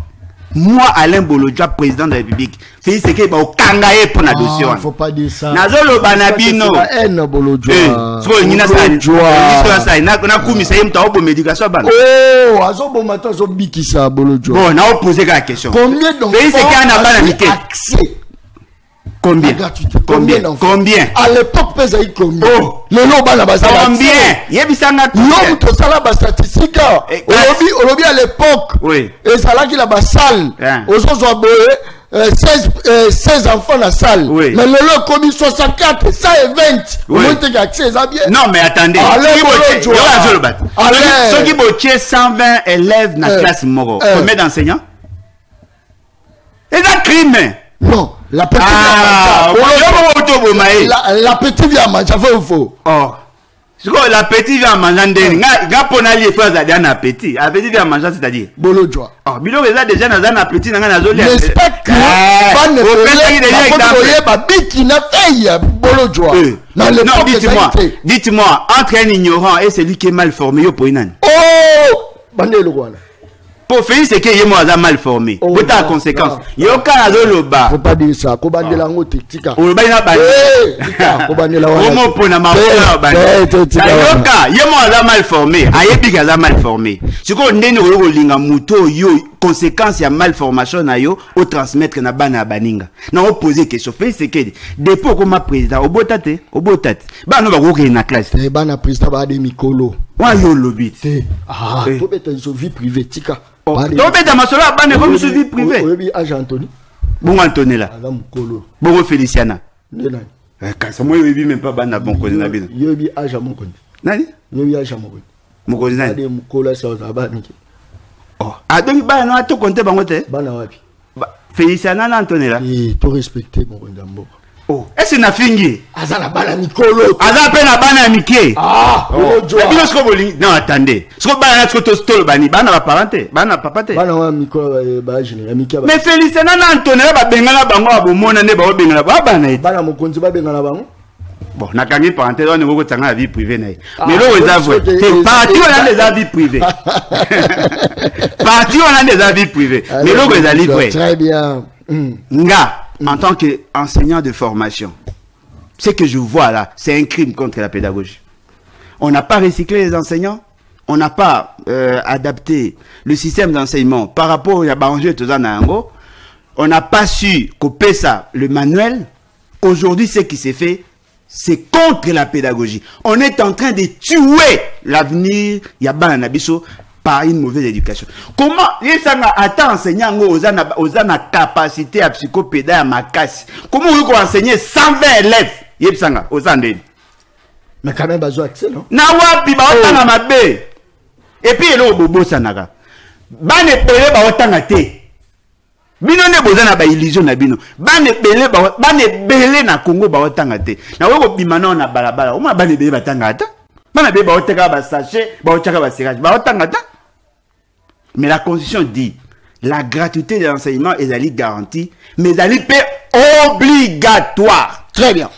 Moi, Alain Bolodjoa, président de la République, Félix Sekedi va au kangaye pour la dossier. Il ne faut pas dire ça. Nazolo banabino. C'est la haine Bolodjoa. Oh, azobo mato azobiki ça Bolodjoa. Bon, on a posé la question. Combien d'enfants Félix Sekedi n'a pas accès? Combien? À l'époque, pesaï combien? Oh. Le nom bana basa. Combien? Yebisanga l'homme to sala ba statistique. Olobi à l'époque. Oui. Et ça là qui la ba salle. Ozozo boye 16 enfants dans la salle. Oui. Mais le lot commis 64, 120. Oui. Au moins accès ça bien. Non mais attendez. Ceux qui botier 120 élèves dans la classe moro. Combien d'enseignants? C'est un crime. Non. La petite la petite vient manger, faut. Oh. C'est quoi la petite vient manger? Nga ponali frère ça un appétit. La petite vient manger c'est-à-dire Bolodjoa. Oh, bilo les déjà dans un appétit dans la zone. Respect que Bolodjoa. Non, dites-moi, entre un ignorant et celui qui est mal formé, yo pour une. Oh, bandelo quoi. Pour Félix Sekedi moi mal formé. Pour ta conséquence. Yo ka azoloba. Faut pas dire ça. Ko bandela ngote tika. O ba ina ba. Ko bandela wa. Comment pour na ma ba. Yo ka yo mal formé. Ayebi ka mal formé. Ce qu'on ndeni ko linga muto yo conséquence ya malformation na yo au transmettre na bana baninga. Na on poser question Félix Sekedi. Depuis comme président obotate. Ba no ba ko na classe. Bana président ba de mikolo. Wa yo lobit. Ah, to beta so vie privée tika. Donc, tu as ban comme vie privée. Oui, agent Anthony. Bon, Anthony là. Bon, Féliciana. Quand ça, moi, je ne même pas ban à bon côté. Je suis agent mon côté. Nani? Je suis agent mon côté. Mon côté. Je suis mon côté. Oh. Ah, donc, ban à tout compter, ban côté. Ban à wapi. Féliciana, Anthony là. Il faut respecter mon côté. Oh, est-ce que na fingi? Azala bana Nicolo. Azala pena bana Mickey. Ah, non, attendez. Ce que bana ce que to bani bana ba parenté, bana papate. Bana wa Nicolo ba jini, Mickey. Mais Félicien na Antonella ba bengala bango abomona ne ba bengala ba bana. Bana mokonzi ba bengala bango. Bon, na kangi parenté on ne ko tanga la vie privée na. Mais là les avouer, c'est parti on a des avis privés. Parti on a des avis privés. Mais là les avis privés. Très bien. Nga en tant qu'enseignant de formation, ce que je vois là, c'est un crime contre la pédagogie. On n'a pas recyclé les enseignants, on n'a pas adapté le système d'enseignement par rapport à Banjou et Tozanango, on n'a pas su couper ça, le manuel. Aujourd'hui, ce qui s'est fait, c'est contre la pédagogie. On est en train de tuer l'avenir Yaba Nabiso par une mauvaise éducation. Comment les enseignants ont capacité à psychopédagogie à ma casse? Comment vous enseigner 120 élèves? Yepsanga aux Andes. Mais quand même besoin accès non? Na wapi ba otanga mabe. Et puis elo bobo sanaka. Ba ne pele ba otanga te. Bino ne bozana ba illusion na bino. Ba ne bele na Congo ba otanga te. Na weko bimana na balabala. Oma ba ne bele ba tanga ta. Ba na bele ba otaka ba sachet, ba otaka ba serrage, ba otanga ta. Mais la Constitution dit la gratuité de l'enseignement est garantie, mais elle est obligatoire. Très bien.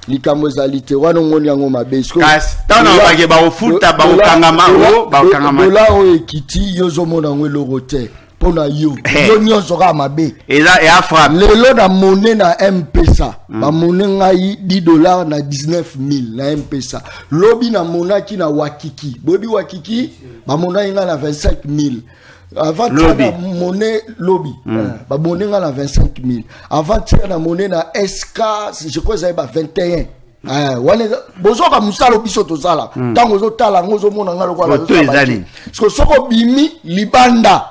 Likamozalité wana ngoni yango mabesko tana ba ofuta ba okangama o ba okangama dola o ekiti yozo mona ngwe logote pour na yo yo nyonso ka mabe et là et à frappe lelo na monnaie na M-Pesa ba monnaie ngai $10 na 19 000 na M-Pesa lobi na monaki na Wakiki bobi Wakiki ba monnaie ngai na 25 000 avant la monnaie lobby ba monnaie na 25 000 avant na monnaie na SK je crois ça ba 21 wane bozoka musalo biso tozala tango zotala ngozo mona ngalo kwa la soko bimi libanda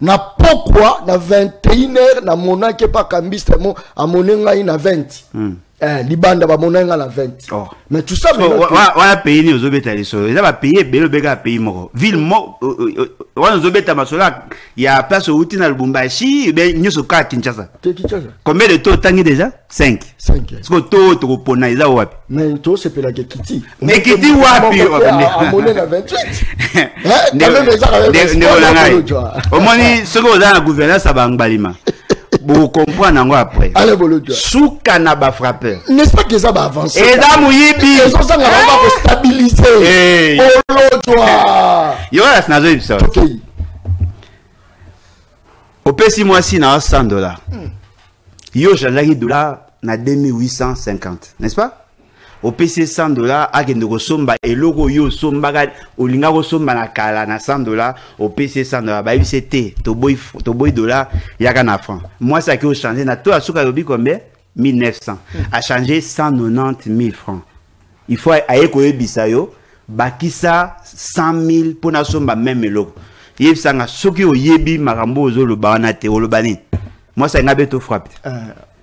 na pokwa na 21h na monaki pa kambiste mo amonenga ina 20 libanda ba monenga na 20 mais tout ça wana pays ni ozobeta liso eza ba pays belo beka pays moko ville mo wana ozobeta masola ya place outi na Lubumbashi be nyoso ka Kinshasa combien de taux tangi déjà 5 parce que taux to pona eza wapi mais taux c'est pela Kiti mais Kiti wapi amonenga 28 au moins ce que oza na gouvernance abangbalima vous comprenez encore après. Allez, Bolodjo. Souka na ba frappeur. N'est-ce pas que ça va avancer? Et là, mouyibi. Ils sont ça va stabiliser. Bolodjo. Yo la snazo ipso. Au PC moi si na $100. Yo jalaki dollar na 2850, n'est-ce pas? Au PC $100 akende ko somba eloko yo somba ga olinga ko somba na kala na $100 au PC $100 ba c'était to boy dollar yaka na franc. Moi ça qui au changer na to asuka lobi combien 1900 a changé 190 000 francs. Il faut aye ko yebisa yo bakisa 100 000 pour na somba même eloko. Yebisa nga soki o yebi makambo ozo lo ba na te o lo bani. Moi ça ngabe to frappe.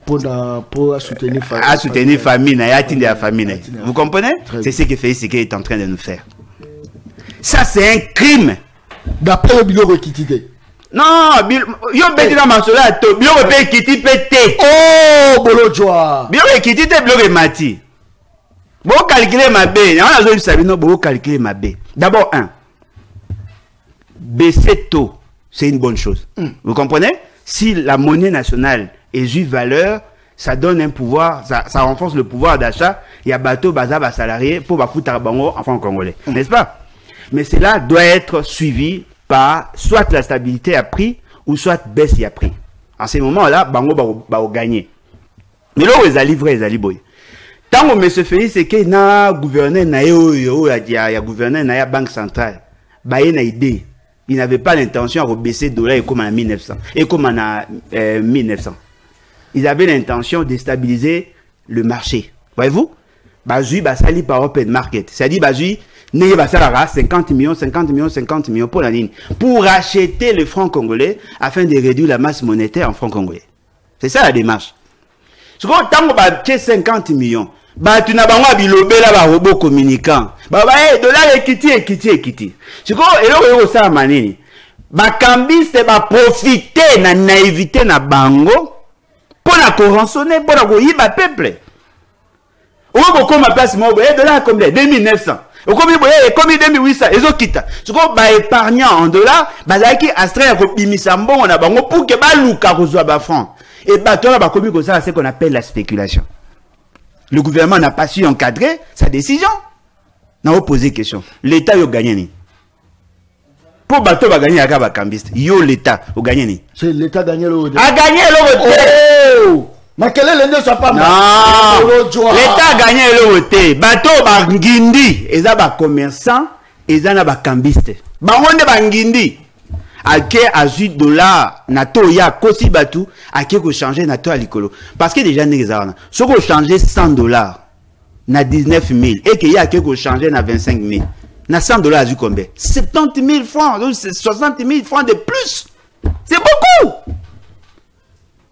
Pour soutenir famille. À soutenir famille, la famille. Vous comprenez? C'est ce que Félix est en train de nous faire. Ça, c'est un crime. D'après le Biloko Kitite. Non, yo beti na masola to, Biloko pe kiti pété. Oh, Bolodjoa. Biloko Kitite, Biloko mati. Bon calculer ma B. On a besoin de savoir non, bon calculer ma B. D'abord, baisser taux, c'est une bonne chose. Vous comprenez? Si la monnaie nationale et juste valeur, ça donne un pouvoir, ça renforce le pouvoir d'achat. Il y a bateau, bazar, salarié pour foutre bango en franc congolais, n'est-ce pas? Mais cela doit être suivi par soit la stabilité à prix ou soit baisse à prix. En ce moment-là, bango va gagner. Mais là où ils allaient vrai, ils allaient boy. Tant que M. Félix c'est qu'il na gouverneur na ya gouverneur na ya banque centrale, baye na idée. Il n'avait pas l'intention de baisser le dollar comme en 1900 et comme en 1900. Ils avaient l'intention de stabiliser le marché. Voyez-vous? Bazui basali par open market. C'est-à-dire bazui n'est pas 50 millions pour la ligne. Pour acheter le franc congolais afin de réduire la masse monétaire en franc congolais. C'est ça la démarche. Ce qu'on tant que 50 millions, tu n'as pas bilobé là ba robot communicant. Dollar ekiti. Ce qu'on est ça manini. Ba cambiste ba profiter na naïveté na bango. Pour la corrançonner, pour la goyiba peuple. Ou beaucoup ma place moi, $, combien 2900. Ou combien 2800. Et zo kita. Ce qu'on ba épargnant en dollars, ba zaki astreya ko bimisa mbongo na bango pour que ba luka ko zo ba franc. Et ba toi ba komi ko ça c'est qu'on appelle la spéculation. Le gouvernement n'a pas su encadrer sa décision. N'a pas posé question. L'État a gagné ni. Pour bateau va gagner à Kabakambiste. Yo l'État a gagné ni. C'est l'État a gagné le a gagné le oh! Mais quel est le soit pas non. L'État a gagné le vote. Bateau va ngindi. Et ça va commerçant. Et ça n'a pas cambiste. Ba on ba ngindi. Ake à $8 nato ya kosi batu ake ko changer nato à likolo parce que déjà n'exarna so ko changer $100 na 19 000 et que ya ake ko changer na 25 000 na $100 à combien 70 000 francs donc c'est 60 000 francs de plus c'est beaucoup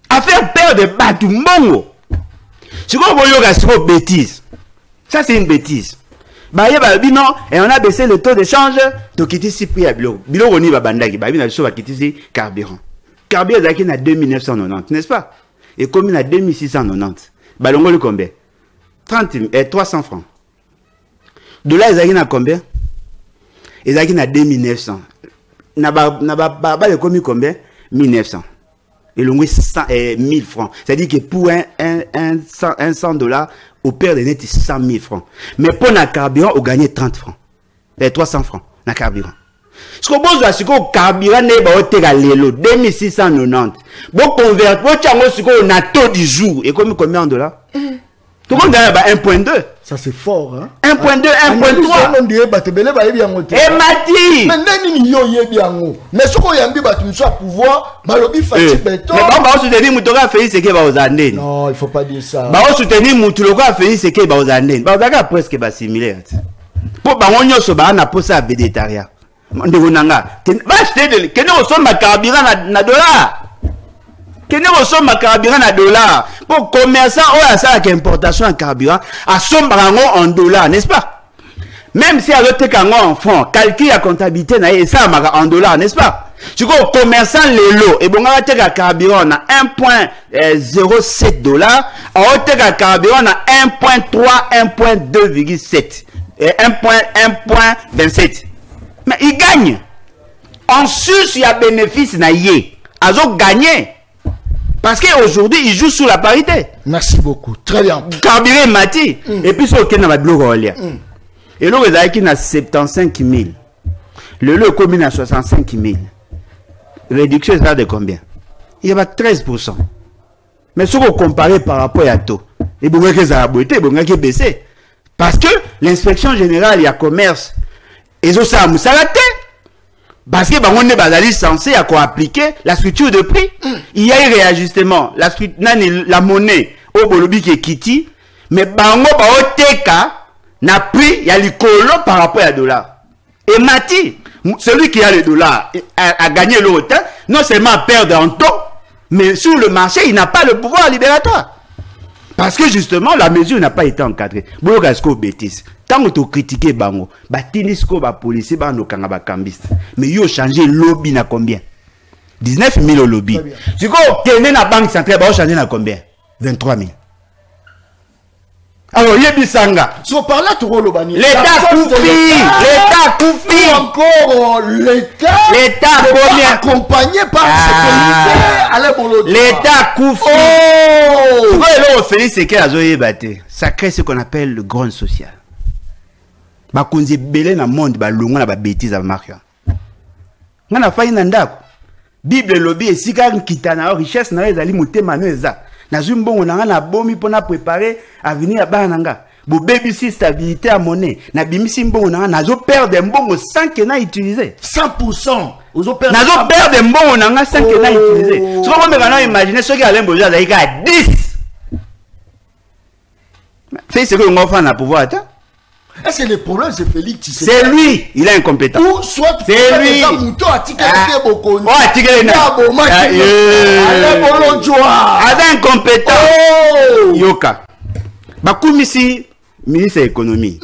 à faire perdre de batu mongo si ko boyoga c'est une bêtise ça c'est une bêtise. Bah, non, et on a baissé le taux de change, to quitter si prix à bilo. Bilo on y va bandagi, bah, il a le quitter si carburant. Carburant, il a 2990, n'est-ce pas? Et comme il a 2690. Bah, l'on le combien? 300 francs. De là, il a combien? Il a 2900. N'a pas le commis combien? 1900. Et l'on 1000 francs. C'est-à-dire que pour un $100, au père de net 100 000 francs. Mais pour le carburant, on gagne 30 francs. 300 francs, le carburant. Ce que vous avez au carburant n'est pas au lelo 2690. Vous convertissez, vous avez un taux du jour. Et combien de dollars? Tout le monde a 1.2. Ça c'est fort, hein? 1.2, 1.3. Et Mati! Mais ce qu'on y a mis, tu sois pouvoir, malobi fatigue béton. Mais on va soutenir Moutoura Félix et va aux années. Non, il faut pas dire ça. On va soutenir Moutoura Félix et va aux années. On va presque similaire. Pour on se bat, on a posé à végétarien. On va acheter que nous sommes à carburant na dollar. Que nous sommes à carburant na dollar. Pour commerçant, on a ça avec importation en carburant, à somme en dollars, n'est-ce pas? Même si à l'autre en francs, calcul la comptabilité, et ça en dollars, n'est-ce pas? Tu vois, commerçant les lots, et bon, on a carburant à 1.07 dollars, on a carburant à 1.3, 1.2,7 et 1.27. Mais il gagne. En sus, il y a bénéfice, ils ont gagné. Parce qu'aujourd'hui, ils jouent sous la parité. Merci beaucoup. Très bien. Carburé Mati. Et puis, c'est OK, on a de l'eau. Et l'eau, il y a 75 000. Le lot commune à 65 000. Réduction, c'est de combien? Il y a 13%. Mais si vous comparez par rapport à tout, et vous voyez que ça a beauté, vous voyez que baissé. Parce que l'inspection générale, il y a commerce. Et ça a moussalaté. Parce que on est censé appliquer la structure de prix. Il y a un réajustement. La monnaie au Bolobi qui est Kitty, mais bango ba oteka n'a pris il y a l'icolo par rapport à dollar. Et Mati, celui qui a le dollar a gagné l'autre, non seulement perdre en taux, mais sur le marché, il n'a pas le pouvoir libératoire. Parce que justement, la mesure n'a pas été encadrée. Bologasko bêtise. Tant que tu critiques bango, batinisco ba policier ba no kanga ba cambiste. Mais yo changer lobby na combien? 19 000 au lobby. Si vous tenez la banque centrale, ba changer na combien? 23 000. Alors, Yebisanga. Si on parle là, tu roules au bani. L'État Koufi. L'État Koufi. Encore l'État. L'État combien? Accompagné par l'État Koufi. Oh! Vous Félix c'est qu'elle a zoé batté. Ça crée ce qu'on appelle le grand social. Ba konzi belé na monde ba longa na ba bêtise à marquer. Ngana fayi na ndako. Bible lobby et sika kitana richesse na ezali motema no eza. Na zumbongo na na bomi pona préparer avenir ba nanga. Bo baby si stabilité à monnaie. Na bimisi mbongo na zo perdre mbongo sans que na utiliser. 100%. Ozo perdre. Na zo perdre mbongo na sans que na utiliser. So ko me kana imaginer ce qui a l'emboja à 10. Fais ce que on va na pouvoir attends. Est-ce que le problème c'est Félix Tshisekedi? C'est lui, il est incompétent. Ou soit c'est lui. Incompétent. Yoka. Bakumisi ministre de l'économie.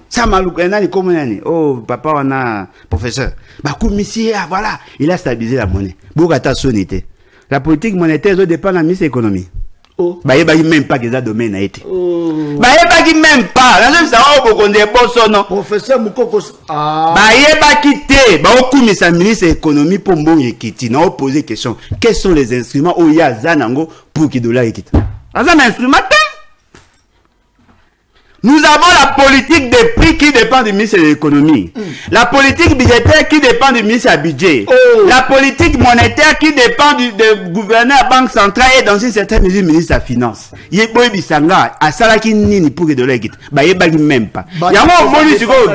Ça m'a comme oh papa on a professeur. Bakumisi voilà, il a stabilisé la monnaie. Bogata sonité. La politique monétaire dépend de la ministre de l'économie. Bah il même pas que ça domaine a été. Bah il même pas. La même ça on est bon son nom. Professeur Moukoko. Bah il pas quitté. Bah on commis sa ministre de l'économie pour bon quitter. On poser question. Quels sont les instruments où il y a Zanango pour qu'il dollar quitte? Un instrument. Nous avons la politique des prix qui dépend du ministère de l'économie. La politique budgétaire qui dépend du ministère du budget. La politique monétaire qui dépend du gouverneur de la banque centrale et dans une certaine mesure du ministre de la finance. Il y a Bisanga, à Salaki Nini pour que de l'aide. Bah, il n'y a même pas. Il y a un moment où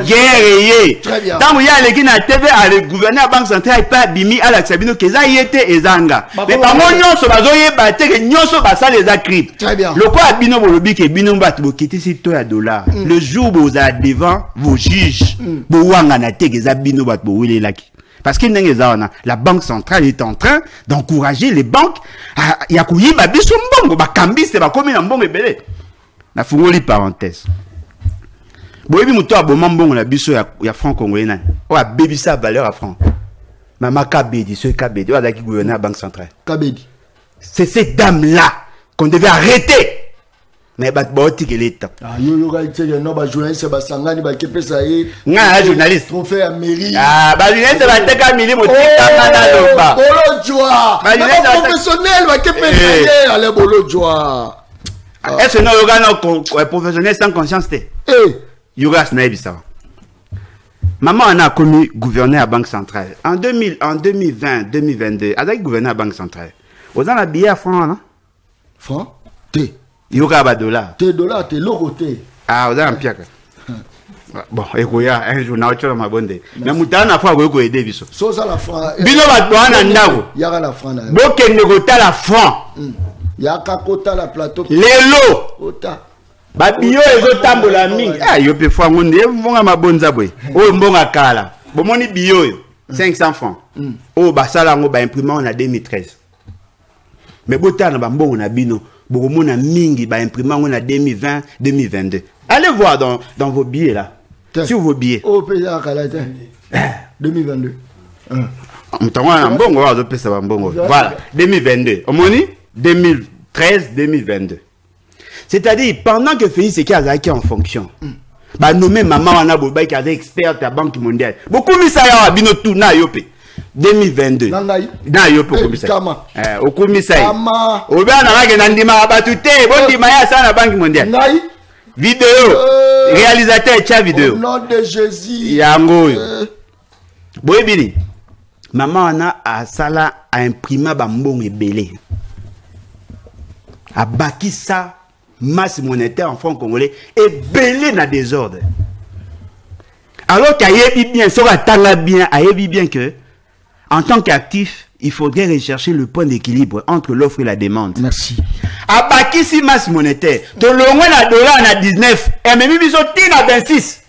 guerrier. Tant qu'il y a les qui n'a TV à le gouverneur de la banque centrale et pas Bimi à la Sabino Keza Yete et Zanga. Mais par contre, nous sommes battus que nous sommes ça les acryptes. Très bien. Le quoi Bino Bolobi qui Bino Bat quitter si toi $. Le jour où vous êtes devant vos juges, parce que la banque centrale est en train d'encourager les banques à parenthèse. C'est cette dame-là qu'on devait arrêter. Mais il y a l'État. Journaliste, journaliste. Trophée à mairie. Journaliste, professionnel, est-ce que nous avons un professionnel sans conscience? Il y a Maman on a commis gouverneur à Banque Centrale. En 2020, 2022, avec gouverneur à Banque Centrale. Vous avez un billet à franc, non? Franc? T. Il y aura un dollar. T dollar, T l'euro T. Ah, vous avez un piac. Bon, écoutez, un journal, tu as ma bonne idée. Mais Moutana n'a pas voulu aider Bisso. Sosa la franc. Bino va doit en andao. Yara la franc. Boke negota la franc. Yaka kota la plateau. Lelo. Kota. Babio ezotambola mingi. Ah, yo pe fois ngonde vonga mabonza boy. O mbonga kala. Bomoni bio yo 500 francs. O basala ngo ba imprimant na 2013. Mais botana ba mbongo na bino. Bokomona mingi ba imprimant ngo na 2020, 2022. Allez voir dans vos billets là. Sur vos billets. Oh, payé à Kalate. 2022. Voilà, 2022. Omoni 2013, 2022. C'est-à-dire, pendant que Félix Sekei Azaki en fonction, bah nommé maman wana boba qui est experte à Banque mondiale. Beaucoup mis ça ya bino tout na yope. 2022. Na yope ko misa. Okumisa. Kama. Oba na rage na ndima batute, bondima ya sana Banque mondiale. Ngai. Vidéo. Réalisateur tcha vidéo. Au nom de Jésus. Yango. Boyebini. Maman wana a sala a imprimé ba mbongo ebele. A baki ça masse monétaire en francs congolais et belé na désordre. Alors qu'ayebi bien, sera tanga bien, ayebi bien que en tant qu'actif, il faudrait rechercher le point d'équilibre entre l'offre et la demande. Merci. A baki si masse monétaire, to longwe na dollar na 19 et même biso tina 26.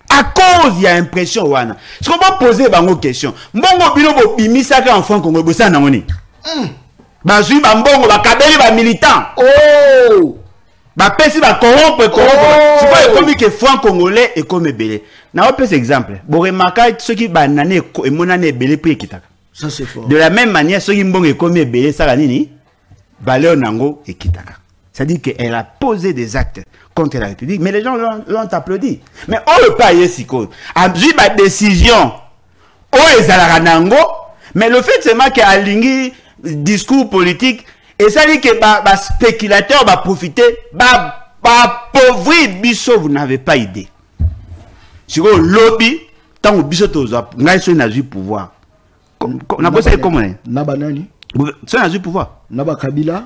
À cause il y a impression wana. Je comprends poser bango question. Mbongo bino bo bimisaka en francs congolais bosa na ngoni. Bazui bambongo bakabeli ba militant. Oh! Ba pesi ba corrompre. C'est pas comme que franc congolais et comme belé. Na on peut exemple. Bo remarquer ceux qui banane et monane belé prix kitaka. Ça c'est fort. De la même manière ceux qui mbongo et comme belé ça nini? Valeur nango et kitaka. C'est-à-dire qu'elle a posé des actes contre la République, mais les gens l'ont applaudi. Mais on ne pas y siko. Abji ba décision. O ezala nango, mais le fait seulement que alingi discours politique et ça dit que bah spéculateur va profiter bah pauvre biso vous n'avez pas idée sur le lobby tant que biso toza ngai so na du pouvoir na bossa comment na banani so na du pouvoir na ba Kabila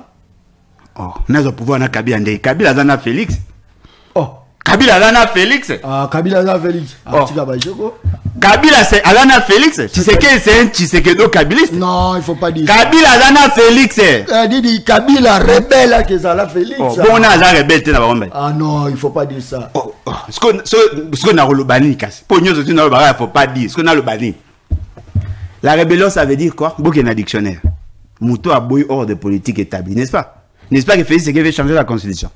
oh na zo pouvoir na Kabila ndé Kabila zana Félix oh Kabila zana Félix ah Kabila zana Félix ah tika ba joko Kabila c'est Alana Félix. Tu sais que c'est un Tshisekedi kabiliste. Non, il faut pas dire. Kabila Alana Félix. Dit Kabila rebelle que ça la Félix. Oh, bon na za rebelle te na ba bomba. Ah non, il faut pas dire ça. Ce qu'on a le bani casse. Pour nous aussi na ba faut pas dire. Ce qu'on a le bani. La rébellion ça veut dire quoi? Bokena dictionnaire. Mouto a boy hors de politique établie, n'est-ce pas? N'est-ce pas que Félix Sekei veut changer la constitution?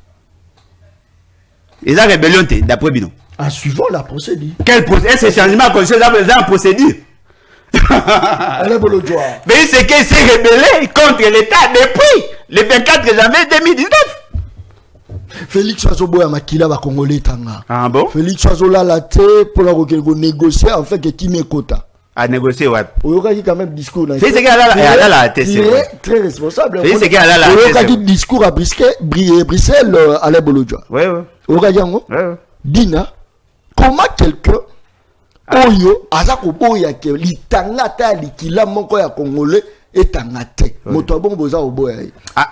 Et la rébellion d'après Bino. En suivant la procédure. Quel procédure? Est-ce que changement constitutionnel est en procédure? Mais c'est qu'il s'est rebellé contre l'État depuis le 24 janvier 2019. Félix Azoboya Makila va Congolais tanga. Ah bon? Félix Azola la té pour la négocier en fait que Timé Kota. À négocier, ouais. Oyoka qui quand même discours. Félix Sekei a la té. Très responsable. Félix Sekei a la té. Oyoka qui discours à Bruxelles à la Bolodjoa. Ouais, ouais. Oyoka yango. Ouais. Dina. Comment quelqu'un oyo azako boya ke litangata likila moko ya congolais etangate moto abomboza oboya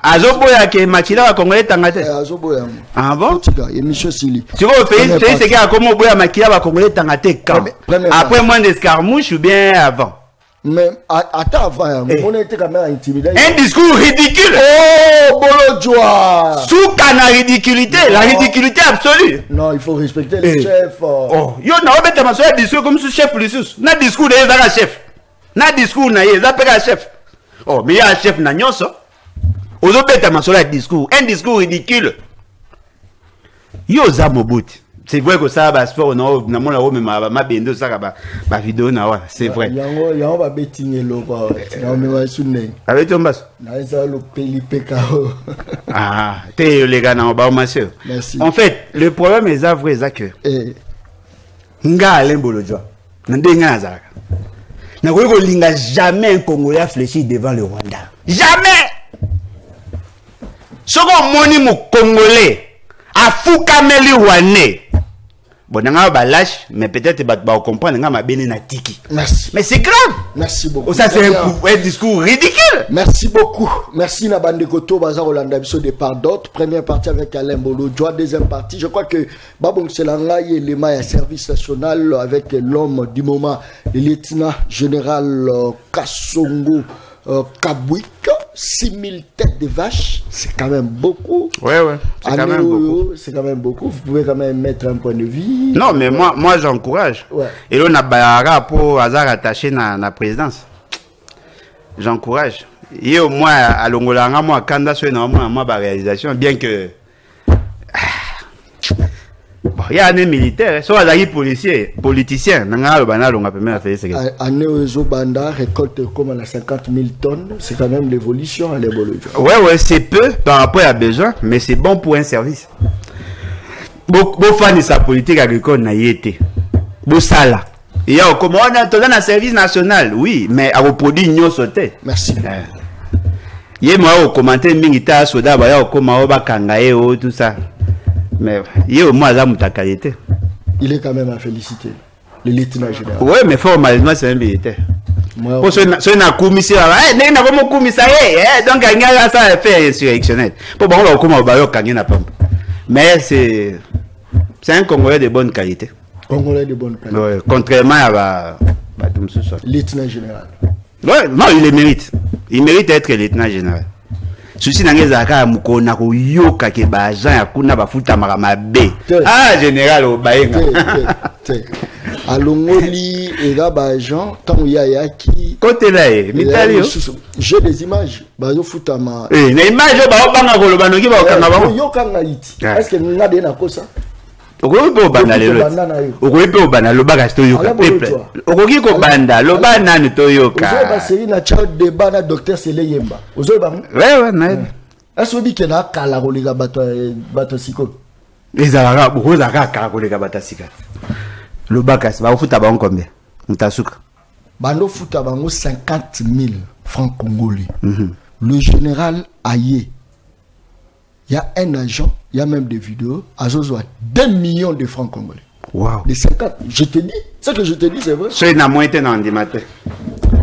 azoboya ke makila wa congolais etangate azoboya ah bon tika émission sili siko Félix Sekei a comment boya makila wa congolais etangate quand après moins d'escarmouche ou bien avant? Mais attends avant, on était quand même intimidé. Un discours ridicule. Oh, Bolodjoa. Sous la ridiculité, la ridiculité absolue. Non, il faut respecter les chefs. Oh, yo na obeta masoya discours comme ce chef lissus. Na discours de za chef. Na discours na ye za peka chef. Oh, mais ya chef na nyonso. Ozo beta masoya discours, un discours ridicule. Yo za Mobutu. C'est vrai que ça va sport non na mona o ma bendo ça ba vidéo na wa c'est vrai yango ba betting lo quoi na me wa sunne avec ton bas na ça le pelipeka ah te les gars na ba monsieur en fait le problème est vrai que nga Alain Bolodjoa na ndenga nazaka na ko linga jamais un Congolais a fléchi devant le Rwanda jamais soko moni mo Congolais a fukameli wane Bon, on va lâche, mais peut-être va comprendre nga ma bene na tiki. Merci. Mais c'est grave. Merci beaucoup. Ça c'est un discours ridicule. Merci beaucoup. Merci Nabande Koto Baza Rolanda Biso de part d'autres. Première partie avec Alain Bolo. Deuxième partie, je crois que Babong Selanga et les mailles à service national avec l'homme du moment, le lieutenant général Kassongo Kabouik. 6000 têtes de vaches, c'est quand même beaucoup. Ouais, c'est quand même beaucoup. C'est quand même beaucoup. Vous pouvez quand même mettre un point de vue. Non, mais moi j'encourage. Ouais. Et là, on a Bayara pour hasard attaché dans la présidence. J'encourage. Et au moins, à l'Ongolanga, moi, quand je suis dans ma réalisation, bien que. Bon, il y a un militaire, soit des policiers, politiciens, Banda récolte comme à 50 000 tonnes, c'est quand même l'évolution à l'évolution. Ouais, c'est peu par rapport à besoin, mais c'est bon pour un service. Beaucoup fans de sa politique agricole n'a été. Beau ça là. Il y a comment on a dans un service national, oui, mais à reproduire une sauté. Merci. Il y a moi au commentaire militaire soda, bah, comment on va kangaé tout ça. Mais il y a au moins la qualité. Il est quand même à féliciter. Le lieutenant général. Oui, mais formellement, c'est un militaire. Pour ce commissaire, donc il y a ça à faire insurrectionnel. Pour bon, on va mais c'est un Congolais de bonne qualité. Congolais de bonne qualité. Ouais, contrairement à lieutenant général. Ouais, non, il le mérite. Il mérite d'être lieutenant général. Ceci n'a pas mukona ko yoka ke bajan ya kuna bafuta mabe. Ah général au bayenga. Alongoli et là bajan tant ya qui côté là mitalio. J'ai des images bazo futa ma. Les images ba banga ko lobano ki ba kanga ba. Yoka ngiti. Est-ce que ngade na kosa? Okoki ko banda lelo. Okoki ko banda loba to yoka peuple. Okoki ko banda loba nani to yoka. Ozo ba série na child débat na docteur Sele Yemba. Ozo ba. Ouais na. Est-ce que dit na kala ko liga bato siko. Ezalaka beaucoup za kala ko liga bato sika. Loba kasi ba futa ba combien? Mutasuka. Bando futa bango 50 000 francs congolais. Le général Aye. Il y a un agent, il y a même des vidéos, à Zozo, 2 millions de francs congolais. Wow. Les 50, je te dis, ce que je te dis, c'est vrai. C'est une moitié dans le matin.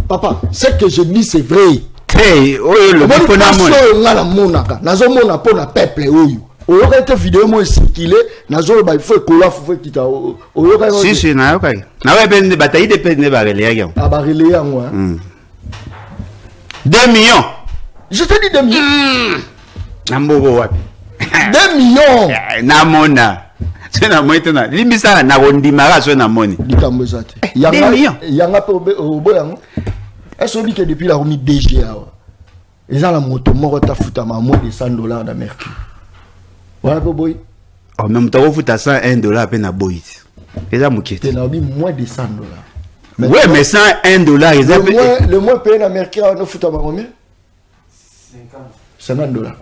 Papa, ce que je dis, c'est vrai. Hey, oh, le peuple il aurait été vidéo moi circulé nazo ba il faut que la faut kita si si na yoka na we ben bataille de peine ba relé ya ba relé ya moi 2 millions je te dis 2 millions nambogo wapi 2 millions na mona c'est na moite na limbisa na rondimara so na moni likambo zate yanga pe oboyango est-ce que depuis la remis DG awa ils ont la moto moko ta futa ma moins de $100 d'Amérique. Voilà pour boy. En même temps, vous faites $100 à peine à boy. Et ça, mouquet. Tu as moins de $100. Oui, mais $101, le moins payé en Amérique, on a foutu à combien? $50.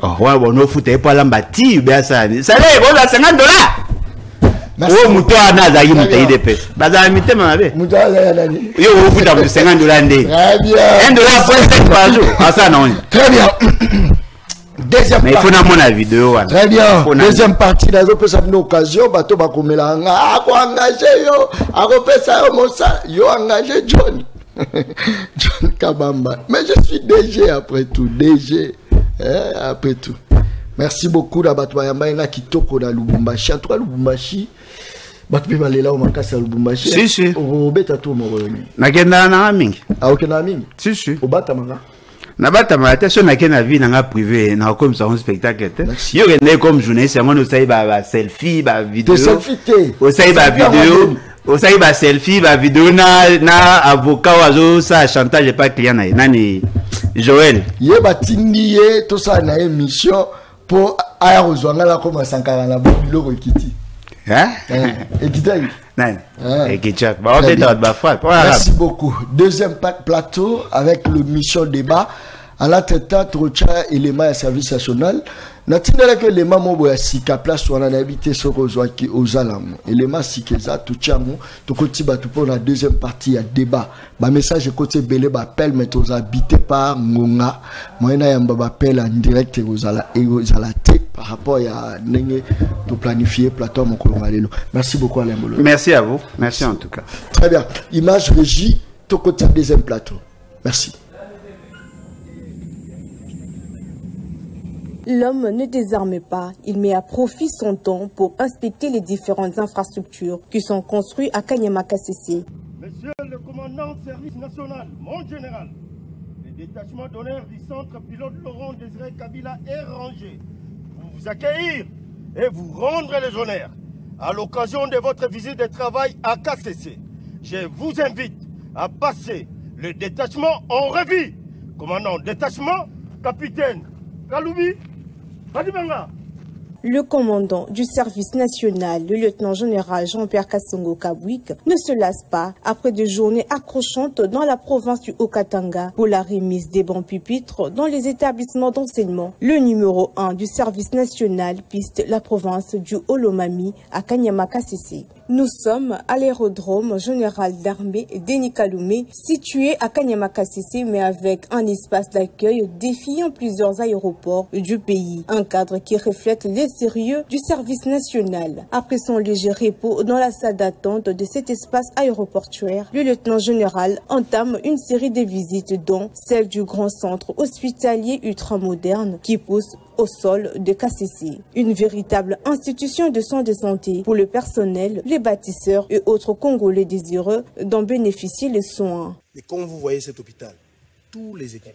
Oh, ouais, bon, on a foutu pas l'embati, bien ça. Ça l'est, on a $50. Oh, mouton a nazaï, mouton de pêche. Bazar mité, ma belle. Mouton a nazaï. Yo, vous faites $50. Très bien. $1 par jour. Ah, ça, non. Très bien. Deuxième mais partie. Il faut la vidéo. Très bien. Deuxième partie, dans une occasion, bateau va comme là. Ah, quoi engager yo. Ah, ça yo engagé John. John Kabamba. Mais je suis DG après tout. DG. Après tout. Merci beaucoup d'abattre Yamba Kitoko dans Lubumbashi. En tout cas, Lubumbashi. Battu Balela au Makasi à Lubumbashi. Si, si. Au Betato Moroni. Nakenda na mingi. Ah, ok, na mingi. Si, si. Au Batamanga. Nabata matin na kena vie na privé na comme ça un spectacle yo rende comme journaliste on osai ba selfie ba vidéo osai ba vidéo osai ba selfie ba vidéo na avocat wazo ça chantage pas client na nani Joël ye batindi ye to ça na émission pour aya ozwanga la comme 140 na biloko ekiti ekitayi merci beaucoup. Deuxième plateau avec le mission débat. À la tête Trocha et les mailles à service national. Natindela que les mamans boya sika place on a habité sur aux alam et les masikeza tout chamu to kotiba tout pour la deuxième partie à débat ba message côté belé ba appel mais aux habité par ngonga moyena yamba ba appel en direct aux ala par rapport à nenge to planifier plateau mon kolongalelo. Merci beaucoup Alain Mbolo. Merci à vous, merci en tout cas. Très bien, image régie to côté deuxième plateau. Merci. L'homme ne désarme pas, il met à profit son temps pour inspecter les différentes infrastructures qui sont construites à Kanyama-Kasese. Monsieur le commandant service national, mon général, le détachement d'honneur du centre pilote Laurent Désiré Kabila est rangé pour vous accueillir et vous rendre les honneurs. À l'occasion de votre visite de travail à KCC, je vous invite à passer le détachement en revue. Commandant détachement, capitaine Kaloubi. Le commandant du service national, le lieutenant-général Jean-Pierre Kassongo Kabwik, ne se lasse pas après des journées accrochantes dans la province du Haut-Katanga pour la remise des bancs pupitres dans les établissements d'enseignement. Le numéro 1 du service national piste la province du Olomami à Kanyama-Kasese. Nous sommes à l'aérodrome général d'armée d'Enikalume, situé à Kanyama-Kasese, mais avec un espace d'accueil défiant plusieurs aéroports du pays. Un cadre qui reflète les sérieux du service national. Après son léger repos dans la salle d'attente de cet espace aéroportuaire, le lieutenant-général entame une série de visites, dont celle du grand centre hospitalier ultramoderne qui pousse au sol de KCC. Une véritable institution de soins de santé pour le personnel, les bâtisseurs et autres Congolais désireux d'en bénéficier les soins. Et quand vous voyez cet hôpital, tous les équipements